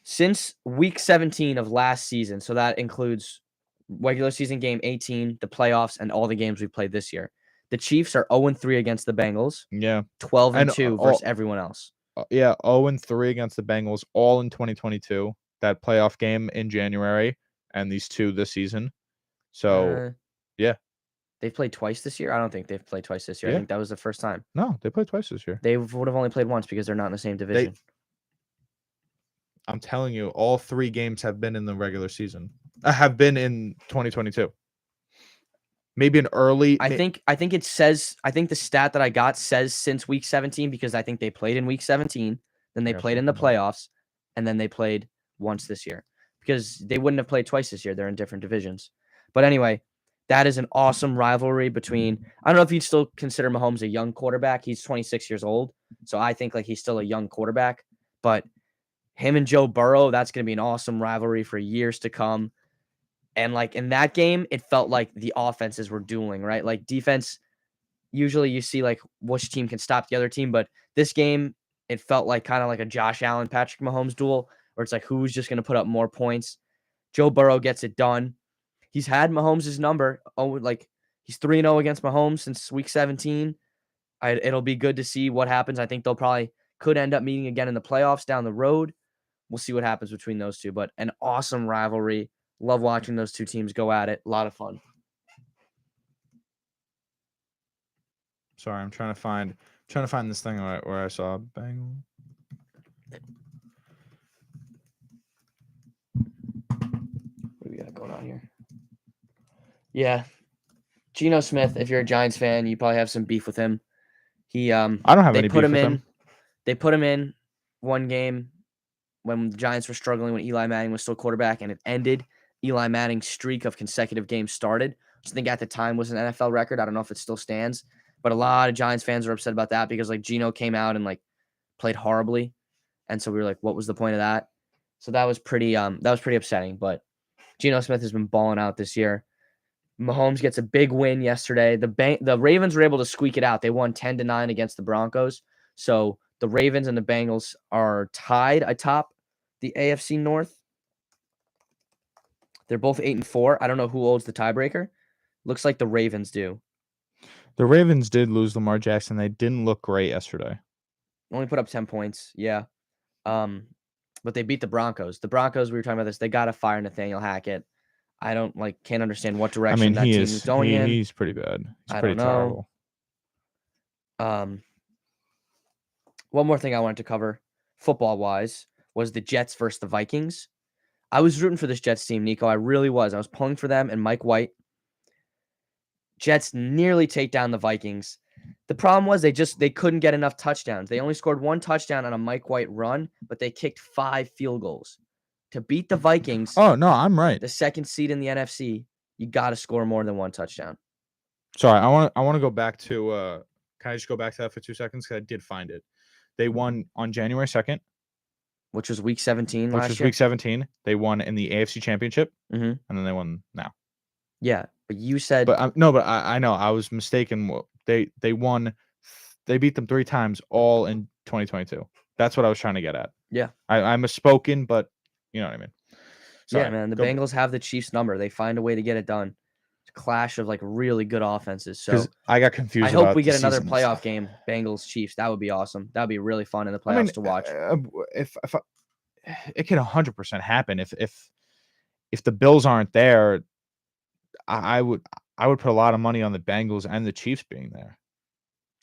Since week 17 of last season, so that includes regular season game 18, the playoffs, and all the games we played this year, the Chiefs are 0-3 against the Bengals, Yeah, 12-2 And, versus everyone else. yeah, 0-3 against the Bengals, all in 2022. That playoff game in January, and these two this season. So yeah. They've played twice this year. I don't think they've played twice this year. I Yeah. think that was the first time. No, they played twice this year. They would have only played once because they're not in the same division. I'm telling you, all 3 games have been in the regular season. Have been in 2022. Maybe an early. I think it says. I think the stat that I got says since week 17 because I think they played in week 17, then they Yeah, played in the mhm. playoffs, and then they played once this year because they wouldn't have played twice this year. They're in different divisions. But anyway, that is an awesome rivalry between. I don't know if you'd still consider Mahomes a young quarterback. He's 26 years old, so I think like he's still a young quarterback. But him and Joe Burrow, that's going to be an awesome rivalry for years to come. And like in that game, it felt like the offenses were dueling, right? Like defense, usually you see like which team can stop the other team, but this game, it felt like kind of like a Josh Allen, Patrick Mahomes duel, where it's like who's just going to put up more points. Joe Burrow gets it done. He's had Mahomes' number. Oh, like he's 3-0 against Mahomes since week 17. It'll be good to see what happens. I think they'll probably could end up meeting again in the playoffs down the road. We'll see what happens between those two, but an awesome rivalry. Love watching those two teams go at it. A lot of fun. Sorry, I'm trying to find this thing where I saw Bengal. What do we got going on here? Yeah. Geno Smith, if you're a Giants fan, you probably have some beef with him. He I don't have they any put beef him with in. him. They put him in one game when the Giants were struggling when Eli Manning was still quarterback, and it ended. Eli Manning's streak of consecutive games started, which I think at the time was an NFL record. I don't know if it still stands, but a lot of Giants fans are upset about that because like Geno came out and like played horribly, and so we were like, what was the point of that? So that was pretty upsetting. But Geno Smith has been balling out this year. Mahomes gets a big win yesterday. The Ravens were able to squeak it out. They won 10-9 against the Broncos. So the Ravens and the Bengals are tied atop the AFC North. They're both 8-4. I don't know who holds the tiebreaker. Looks like the Ravens do. The Ravens did lose Lamar Jackson. They didn't look great yesterday. Only put up 10 points. Yeah. But they beat the Broncos. The Broncos, we were talking about this, they got to fire Nathaniel Hackett. I can't understand what I direction mean, that team is going in. he's pretty bad. He's I pretty don't know. terrible. One more thing I wanted to cover, football-wise, was the Jets versus the Vikings. I was rooting for this Jets team, Nico. I really was. I was pulling for them and Mike White. Jets nearly take down the Vikings. The problem was they couldn't get enough touchdowns. They only scored 1 touchdown on a Mike White run, but they kicked 5 field goals. To beat the Vikings, Oh no, I'm right. the second seed in the NFC, you got to score more than 1 touchdown. Sorry, I want to go back to. Can I just go back to that for 2 seconds? Because I did find it. They won on January 2nd, Which was week 17 which last was year. week 17. They won in the AFC Championship, Mhm. and then they won now. Yeah, but you said But I know I was mistaken. They won. They beat them 3 times, all in 2022. That's what I was trying to get at. Yeah. I misspoken, but you know what I mean. Yeah, Sorry, man, the go- Bengals have the Chiefs number. They find a way to get it done. It's a clash of like really good offenses. So 'cause I got confused. I hope about we the get another season and playoff stuff. game, Bengals Chiefs. That would be awesome. That would be really fun in the I playoffs mean, to watch. if it can 100% happen if the Bills aren't there, I would put a lot of money on the Bengals and the Chiefs being there.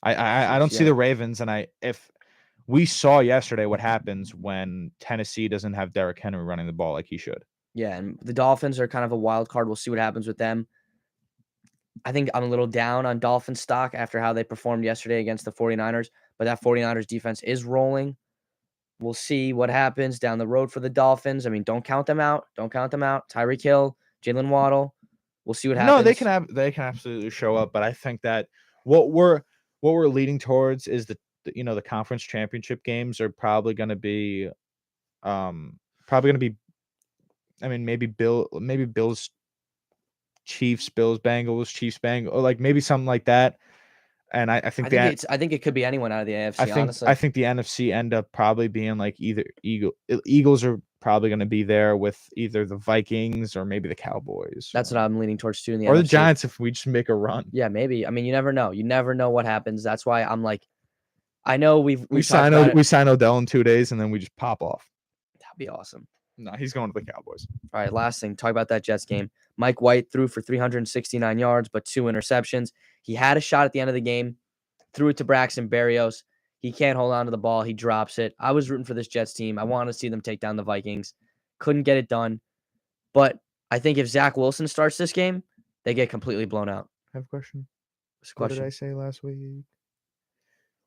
I don't see Yeah. the Ravens, and if we saw yesterday what happens when Tennessee doesn't have Derrick Henry running the ball like he should. Yeah, and the Dolphins are kind of a wild card. We'll see what happens with them. I think I'm a little down on Dolphins stock after how they performed yesterday against the 49ers, but that 49ers defense is rolling. We'll see what happens down the road for the Dolphins. I mean, don't count them out. Don't count them out. Tyreek Hill, Jalen Waddle. We'll see what happens. No, they can absolutely show up, but I think that what we're leading towards is the conference championship games are probably going to be I mean maybe Bills Chiefs, Bills, Bengals, Chiefs, Bengals, or like maybe something like that. And I think I think it could be anyone out of the AFC, honestly. I think the NFC end up probably being like either Eagles are probably going to be there with either the Vikings or maybe the Cowboys. That's what I'm leaning towards too in the or NFC. the Giants if we just make a run. Yeah, maybe. I mean, you never know. You never know what happens. That's why I'm like, I know we sign Odell in 2 days and then we just pop off. That'd be awesome. No, he's going to the Cowboys. All right, last thing. Talk about that Jets game. Mike White threw for 369 yards, but 2 interceptions. He had a shot at the end of the game, threw it to Braxton Berrios. He can't hold on to the ball. He drops it. I was rooting for this Jets team. I wanted to see them take down the Vikings. Couldn't get it done. But I think if Zach Wilson starts this game, they get completely blown out. I have a question. What did I say last week?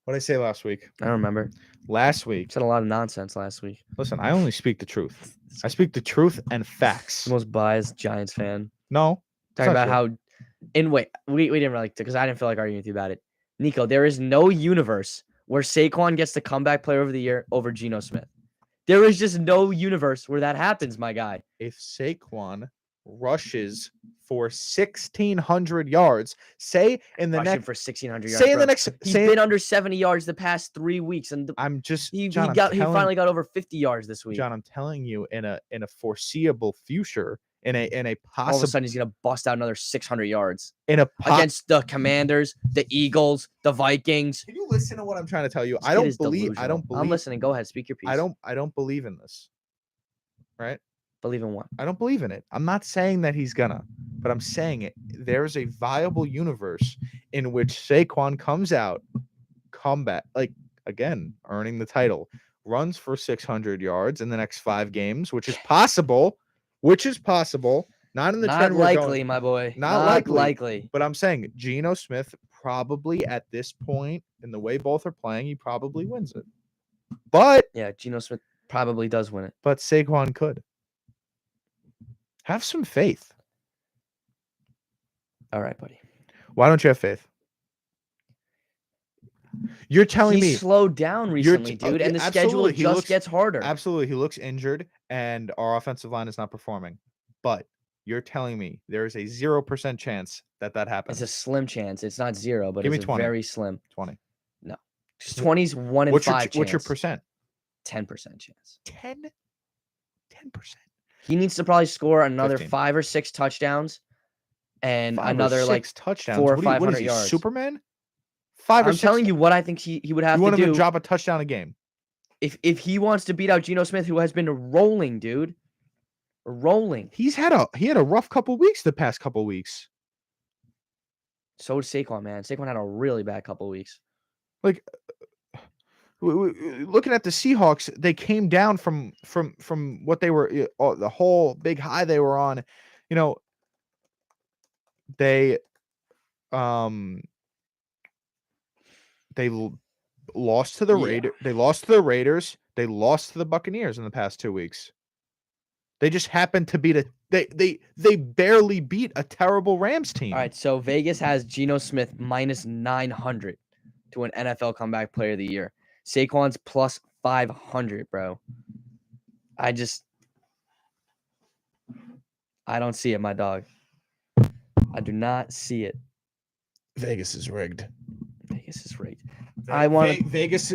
What did I say last week? I don't remember. Last week. Said a lot of nonsense last week. Listen, I only speak the truth. I speak the truth and facts. Most biased Giants fan. No. Talking about how we didn't really, because I didn't feel like arguing with you about it. Nico, there is no universe where Saquon gets the comeback player of the year over Geno Smith. There is just no universe where that happens, my guy. If Saquon rushes for 1,600 yards, say in the Rushing next for 1,600 yards. say in the next He's been under 70 yards the past 3 weeks, and he finally got over 50 yards this week. John, I'm telling you, in a foreseeable future, in a all of a possible, sudden he's gonna bust out another 600 yards in a against the Commanders, the Eagles, the Vikings. Can you listen to what I'm trying to tell you? This I kid don't is believe. delusional. I'm listening. Go ahead, speak your piece. I don't believe in this. Right? Believe in what? I don't believe in it. I'm not saying that he's gonna, but I'm saying it. There's a viable universe in which Saquon comes out, combat, like again, earning the title, runs for 600 yards in the next 5 games, which is possible. Not in the trend we're likely, going. my boy. Not likely. But I'm saying Geno Smith probably at this point, in the way both are playing, he probably wins it. But yeah, Geno Smith probably does win it. But Saquon could. Have some faith. All right, buddy. Why don't you have faith? You're telling me he slowed down recently, dude, and the schedule just gets harder. Absolutely. He looks injured and our offensive line is not performing. But you're telling me there is a 0% chance that happens. It's a slim chance. It's not 0, but Give it's me 20. Very slim. 20. No. 20's 1 in 5 chance. What's your percent? 10% chance. 10%. He needs to probably score another 15. 5 or 6 touchdowns and 5 another like touchdowns. 400 or what 500 is yards. Superman? 5 or 6. I'm telling you what I think he would have to do. You want him to drop a touchdown a game. If he wants to beat out Geno Smith, who has been rolling, dude. Rolling. He had a rough couple weeks the past couple weeks. So did Saquon, man. Saquon had a really bad couple weeks. Like looking at the Seahawks, they came down from what they were, the whole big high they were on. You know, they lost to the Yeah. Raiders. They lost to the Raiders. They lost to the Buccaneers in the past 2 weeks. They just happened to beat they barely beat a terrible Rams team. All right, so Vegas has Geno Smith minus 900 to an NFL comeback player of the year. Saquon's plus 500, bro. I don't see it, my dog. I do not see it. Vegas is rigged. Vegas is rigged. I want Vegas.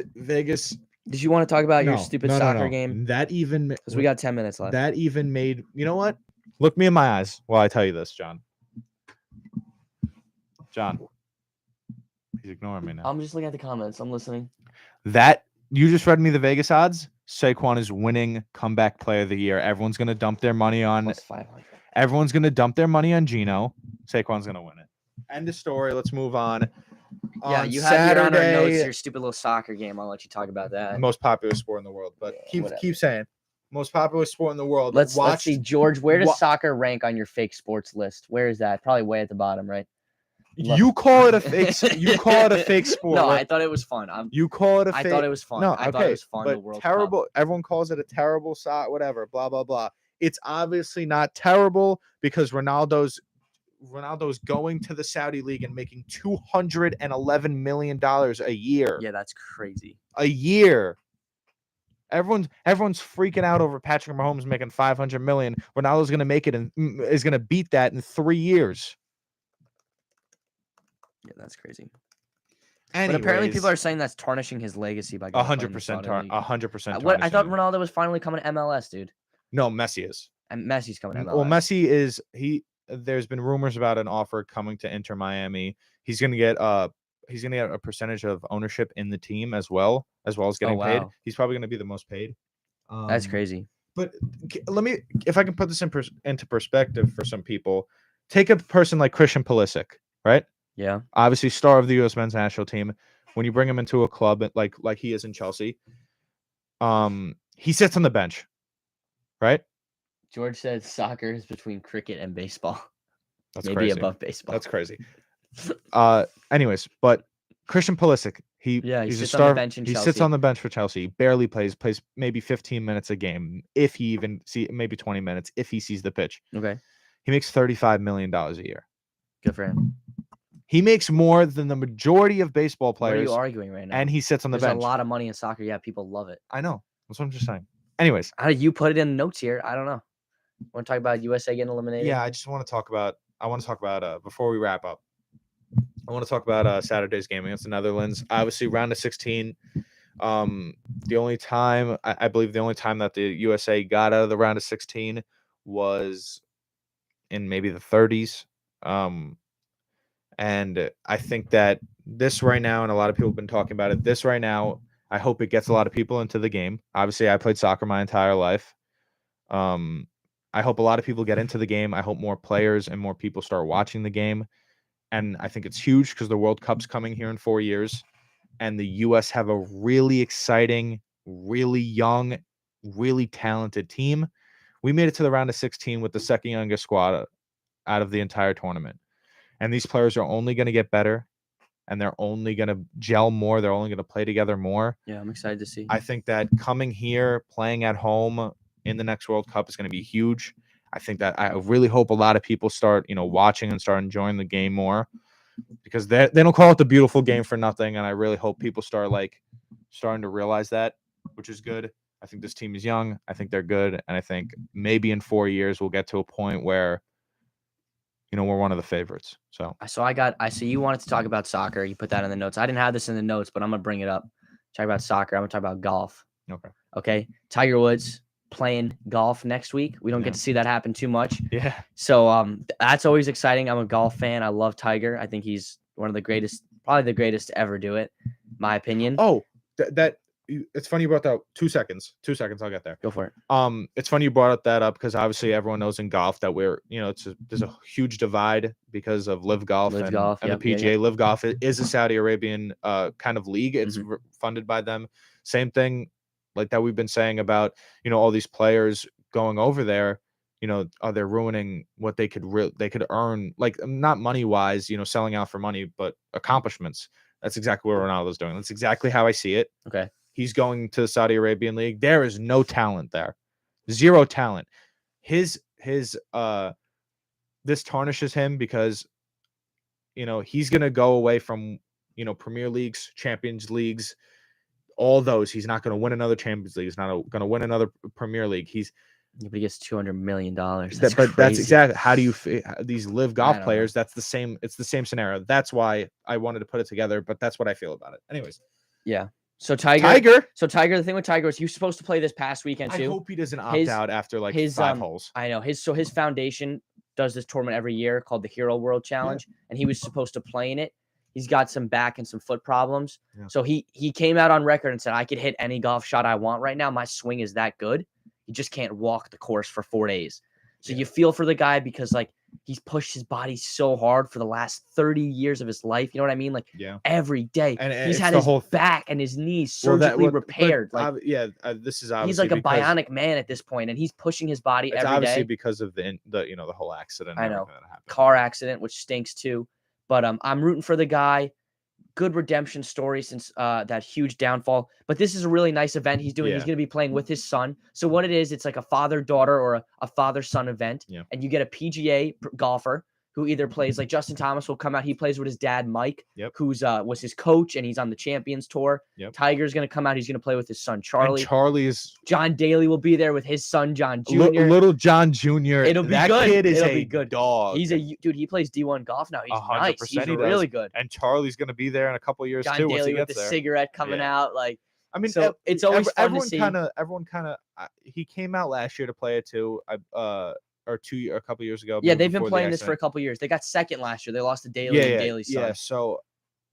Did you want to talk about your stupid soccer game? That even Because we got 10 minutes left. that even made. You know what? Look me in my eyes while I tell you this, John. John, he's ignoring me now. I'm just looking at the comments. I'm listening. That you just read me the Vegas odds. Saquon is winning comeback player of the year. Everyone's gonna dump their money on. Plus 500. Everyone's gonna dump their money on Geno. Saquon's gonna win it. End of story. Let's move on. Yeah, On you have your on our notes, Saturday, your stupid little soccer game. I'll let you talk about that. most popular sport in the world. But Yeah, keep saying most popular sport in the world. Let's see, George. Where does wa- soccer rank on your fake sports list? Where is that? Probably way at the bottom, right? You call it a fake. You call it a fake sport. No, right? I thought it was fun. You call it a I fake. thought it was fun. No, I okay, thought it was fun. but The World terrible. Cup. Everyone calls it a terrible shot. Whatever. Blah blah blah. It's obviously not terrible because Ronaldo's going to the Saudi League and making $211 million a year. Yeah, that's crazy. A year. Everyone's freaking out over Patrick Mahomes making $500 million. Ronaldo's going to make it and is going to beat that in 3 years. Yeah, that's crazy. Anyways, But apparently, people are saying that's tarnishing his legacy by going to play in the 100%. Saudi League. 100%. I thought Ronaldo was finally coming to MLS, dude. No, Messi is. And Messi's coming to MLS. Well, Messi is there's been rumors about an offer coming to Inter Miami. He's gonna get a percentage of ownership in the team as well as getting paid. wow. He's probably gonna be the most paid. That's crazy. But if I can put this into perspective for some people, take a person like Christian Pulisic, right? Yeah. Obviously, star of the U.S. men's national team. When you bring him into a club like he is in Chelsea, he sits on the bench, right? George said soccer is between cricket and baseball. That's Maybe crazy. above baseball. That's crazy. Anyways, but Christian Pulisic, he's a sits star. on the bench in He sits Chelsea. on the bench for Chelsea. Barely plays maybe 15 minutes a game, if he even maybe 20 minutes if he sees the pitch. Okay. He makes $35 million a year. Good for him. He makes more than the majority of baseball What are players, you arguing right now? and he sits on the There's bench. a lot of money in soccer. Yeah, people love it. I know. That's what I'm just saying. Anyways, How do you put it in the notes here? I don't know. Want to talk about USA getting eliminated? yeah, I just want to talk about. Before we wrap up. I want to talk about Saturday's game against the Netherlands. Obviously, round of 16. The only time I believe the only time that the USA got out of the round of 16 was in maybe the 30s. And I think that this right now, and a lot of people have been talking about it. This right now, I hope it gets a lot of people into the game. Obviously, I played soccer my entire life. I hope a lot of people get into the game. I hope more players and more people start watching the game. And I think it's huge because the World Cup's coming here in 4 years. And the U.S. have a really exciting, really young, really talented team. We made it to the round of 16 with the second youngest squad out of the entire tournament. And these players are only going to get better. And they're only going to gel more. They're only going to play together more. Yeah, I'm excited to see. I think that coming here, playing at home in the next World Cup is going to be huge. I think that I really hope a lot of people start, watching and start enjoying the game more because they don't call it the beautiful game for nothing. And I really hope people start starting to realize that, which is good. I think this team is young. I think they're good. And I think maybe in 4 years, we'll get to a point where, we're one of the favorites. So I see you wanted to talk about soccer. You put that in the notes. I didn't have this in the notes, but I'm going to bring it up. Talk about soccer. I'm going to talk about golf. Okay. Tiger Woods playing golf next week. We don't get to see that happen too much. Yeah. So that's always exciting. I'm a golf fan. I love Tiger. I think he's one of the greatest, probably the greatest to ever do it, my opinion. Oh, it's funny you brought that. 2 seconds. 2 seconds. I'll get there. Go for it. It's funny you brought that up because obviously everyone knows in golf that there's a huge divide because of Live Golf and the PGA. Live Golf is a Saudi Arabian kind of league. It's funded by them. Same thing like that we've been saying about all these players going over there. Are they ruining what they could earn? Like not money wise, selling out for money, but accomplishments. That's exactly what Ronaldo's doing. That's exactly how I see it. Okay. He's going to the Saudi Arabian League. There is no talent there. Zero talent. This tarnishes him because he's going to go away from Premier Leagues, Champions Leagues, all those. He's not going to win another Champions League. He's not going to win another Premier League. But he gets $200 million. That's exactly how do you these live golf don't players. That's the same. It's the same scenario. That's why I wanted to put it together. But that's what I feel about it. Anyways, Yeah. So Tiger. So Tiger. The thing with Tiger is he was supposed to play this past weekend I too. hope he doesn't opt out after like his, 5 holes. I know his foundation does this tournament every year called the Hero World Challenge, and he was supposed to play in it. He's got some back and some foot problems. Yeah. So he came out on record and said, I could hit any golf shot I want right now. My swing is that good. You just can't walk the course for 4 days. So you feel for the guy because like he's pushed his body so hard for the last 30 years of his life. You know what I mean? Like every day. And he's had his back and his knees surgically repaired. This is obviously he's like a bionic man at this point, and he's pushing his body every day. It's obviously because of the whole accident. I know. Car accident, which stinks too. But I'm rooting for the guy. Good redemption story since that huge downfall. But this is a really nice event he's doing. He's going to be playing with his son. So what it is, it's like a father-daughter or a father-son event. Yeah. And you get a PGA golfer who either plays, like Justin Thomas will come out. He plays with his dad, Mike, who's was his coach, and he's on the Champions Tour. Tiger's going to come out. He's going to play with his son, Charlie. And John Daly will be there with his son, John Jr. Little John Jr. It'll be that good. Kid is It'll be a good. dog. He's dude. He plays D1 golf now. He's 100% nice. He's he really good. And Charlie's going to be there in a couple of years John too. Daly once he with gets the there. cigarette coming out, like. I mean, so it's always fun to see. Everyone kind of. He came out last year to play it too. Or a couple years ago. Yeah, they've been playing this for a couple years. They got second last year. They lost to Daly and Daly's son. Yeah, so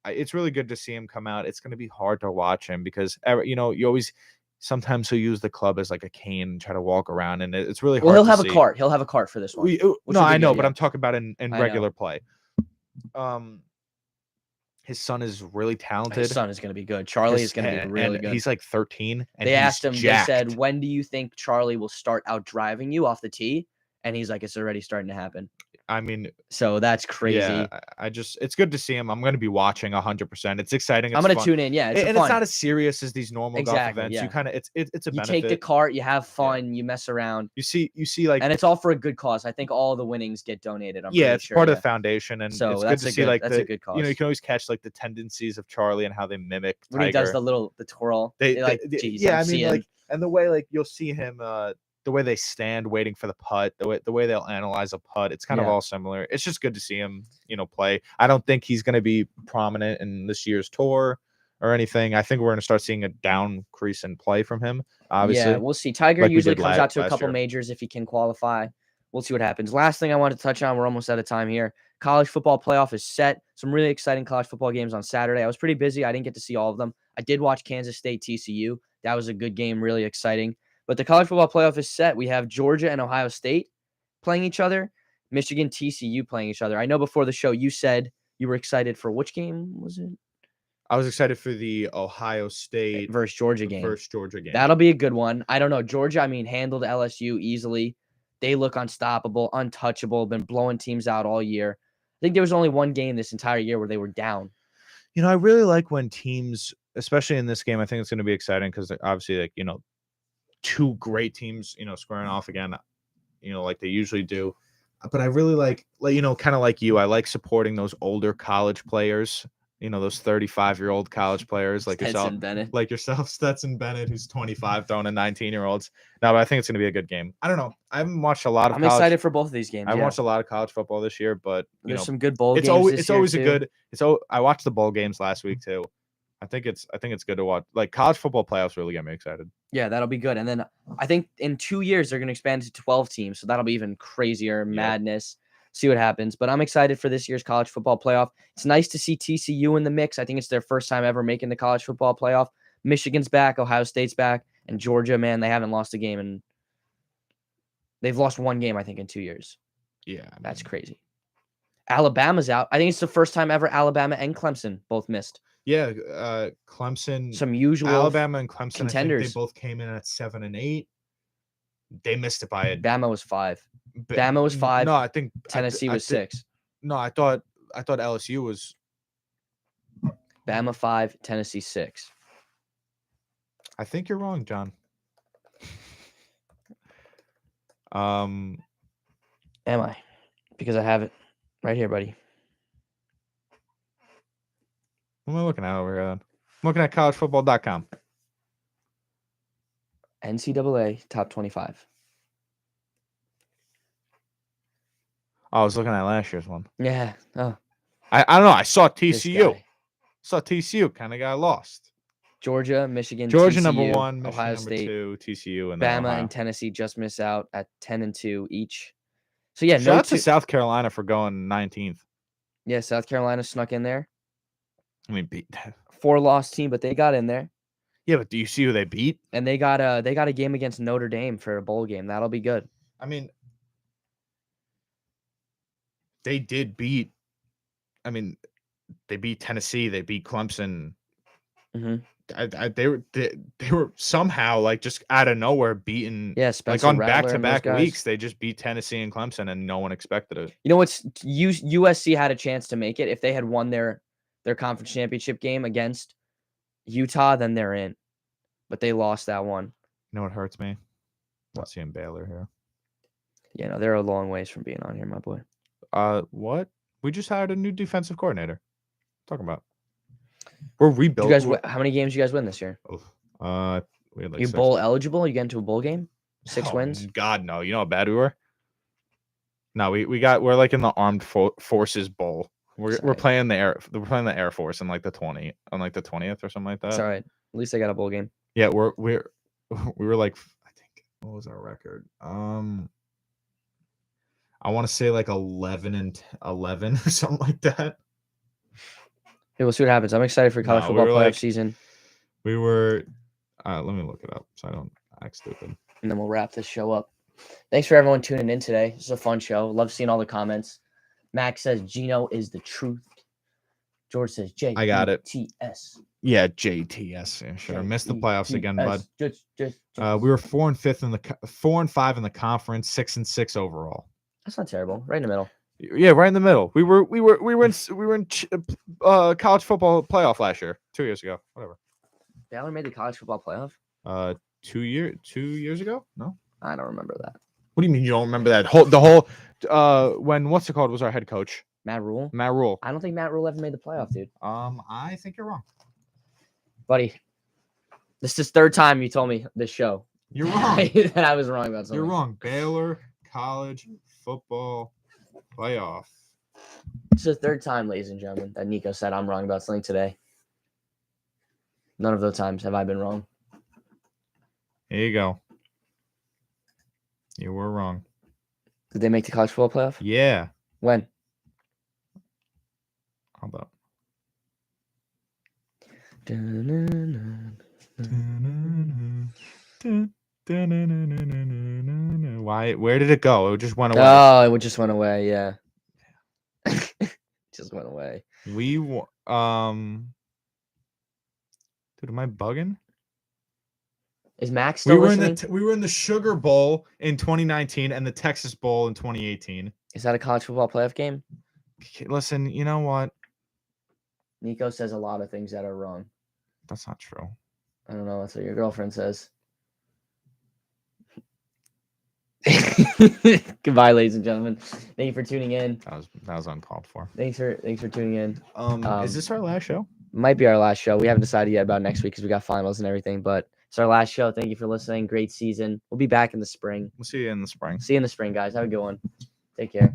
it's really good to see him come out. It's going to be hard to watch him because you always sometimes he'll use the club as like a cane and try to walk around, and it's really hard. Well, he'll have a cart. He'll have a cart for this one. No, I know, but I'm talking about in regular play. His son is really talented. His son is going to be good. Charlie is going to be really good. He's like 13. And they asked him. Jacked. They said, "When do you think Charlie will start out driving you off the tee?" And he's like, "It's already starting to happen." I mean, so that's crazy. Yeah, it's good to see him. I'm going to be watching 100%. It's exciting. I'm going to tune in. Yeah, it's not as serious as these normal golf events. Yeah. You kind of it's a benefit. You take the cart, you have fun, you mess around. You see like, and it's all for a good cause. I think all the winnings get donated. It's part of the foundation, and so it's that's good to see like that's a good cause. You can always catch like the tendencies of Charlie and how they mimic Tiger. When he does the twirl. And the way like you'll see him. The way they stand waiting for the putt, the way they'll analyze a putt, it's kind of all similar. It's just good to see him, play. I don't think he's going to be prominent in this year's tour or anything. I think we're going to start seeing a down crease in play from him. Obviously, yeah, we'll see. Tiger usually comes out to a couple majors if he can qualify. We'll see what happens. Last thing I wanted to touch on, we're almost out of time here. College football playoff is set. Some really exciting college football games on Saturday. I was pretty busy. I didn't get to see all of them. I did watch Kansas State TCU. That was a good game, really exciting. But the college football playoff is set. We have Georgia and Ohio State playing each other, Michigan, TCU playing each other. I know before the show you said you were excited for which game was it? I was excited for the Ohio State versus Georgia game. Game. That'll be a good one. I don't know. Georgia, handled LSU easily. They look unstoppable, untouchable, been blowing teams out all year. I think there was only one game this entire year where they were down. I really like when teams, especially in this game, I think it's going to be exciting because obviously, two great teams, squaring off again, like they usually do. But I really like kind of like you, I like supporting those older college players, those 35-year-old college players like Stetson yourself, Stetson Bennett, who's 25, throwing in 19-year-olds. No, but I think it's going to be a good game. I don't know. I haven't watched a lot of I'm excited for both of these games. I watched a lot of college football this year, but there's some good bowl games. It's always a good. I watched the bowl games last week too. I think it's good to watch. Like college football playoffs really get me excited. Yeah, that'll be good. And then I think in 2 years they're going to expand to 12 teams, so that'll be even crazier madness. See what happens. But I'm excited for this year's college football playoff. It's nice to see TCU in the mix. I think it's their first time ever making the college football playoff. Michigan's back, Ohio State's back, and Georgia, man, they haven't lost a game, and they've lost one game I think in 2 years. Yeah, that's crazy. Alabama's out. I think it's the first time ever Alabama and Clemson both missed. Yeah, Clemson. Some usual Alabama and Clemson contenders. I think they both came in at 7 and 8. They missed it by it. Bama was 5. Bama was 5. No, I think Tennessee was 6. No, I thought LSU was. Bama 5, Tennessee 6. I think you're wrong, John. Um, Am I? Because I have it right here, buddy. what am I looking at over here? Then? I'm looking at collegefootball.com. NCAA top 25. Oh, I was looking at last year's one. Yeah. Oh, I don't know. I saw this TCU. guy. Saw TCU. Kind of got lost. Georgia, Michigan, Georgia TCU, number 1, Michigan Ohio number State, 2, TCU, and then Bama, Ohio. and Tennessee just miss out at 10 and 2 each. So yeah, Shout out to South Carolina for going 19th. Yeah, South Carolina snuck in there. I mean, beat. 4-loss team, but they got in there. Yeah, but do you see who they beat? And they got a game against Notre Dame for a bowl game. That'll be good. I mean, they did beat. I mean, they beat Tennessee. They beat Clemson. Mm-hmm. They were somehow like just out of nowhere beaten. Yeah, Spencer like on Rattler and those back-to-back guys. weeks, they just beat Tennessee and Clemson, and no one expected it. You know what's USC had a chance to make it if they had won their conference championship game against Utah, then they're in. But they lost that one. You know what hurts me? Not seeing Baylor here. Yeah, no, they're a long ways from being on here, my boy. What? We just hired a new defensive coordinator. Talking about. We're You rebuilding. guys, how many games you guys win this year? We had like You 6. bowl eligible? You get into a bowl game? 6 Oh, wins? God, no. You know how bad we were? No, we're like in the Armed Forces Bowl. We're Sorry. playing the Air Force in like the 20th or something like that. It's all right. At least I got a bowl game. Yeah, we were like, I think, what was our record? I want to say like 11 or something like that. Hey, we'll see what happens. I'm excited for college No, football we were playoff like- season, We were let me look it up so I don't act stupid. and then we'll wrap this show up. Thanks for everyone tuning in today. This is a fun show. Love seeing all the comments. Max says Gino is the truth. George says J. I got it. TS. Yeah, JTS. Yeah, should have missed the playoffs again, bud. Just. We were 4 and 5 in the conference, 6 and 6 overall. That's not terrible. Right in the middle. Yeah, right in the middle. We were in college football playoff last year, 2 years ago, whatever. Baylor made the college football playoff? 2 years ago? No, I don't remember that. what do you mean you don't remember that? When what's it called was our head coach, Matt Rule? Matt Rule. I don't think Matt Rule ever made the playoff, dude. I think you're wrong. Buddy, this is third time you told me this show. You're wrong. that I was wrong about something. You're wrong. Baylor college football playoff. It's the third time, ladies and gentlemen, that Nico said I'm wrong about something today. None of those times have I been wrong. Here you go. You were wrong. Did they make the college football playoff? Yeah. When? How about? Why? Where did it go? It just went away. Oh, it just went away. Yeah. Just went away. Dude, am I bugging? Is Max still listening? We were in the Sugar Bowl in 2019 and the Texas Bowl in 2018. Is that a college football playoff game? Listen, you know what? Nico says a lot of things that are wrong. That's not true. I don't know. That's what your girlfriend says. Goodbye, ladies and gentlemen. Thank you for tuning in. That was uncalled for. Thanks for tuning in. Is this our last show? Might be our last show. We haven't decided yet about next week because we got finals and everything, but it's our last show. Thank you for listening. Great season. We'll be back in the spring. We'll see you in the spring. See you in the spring, guys. Have a good one. Take care.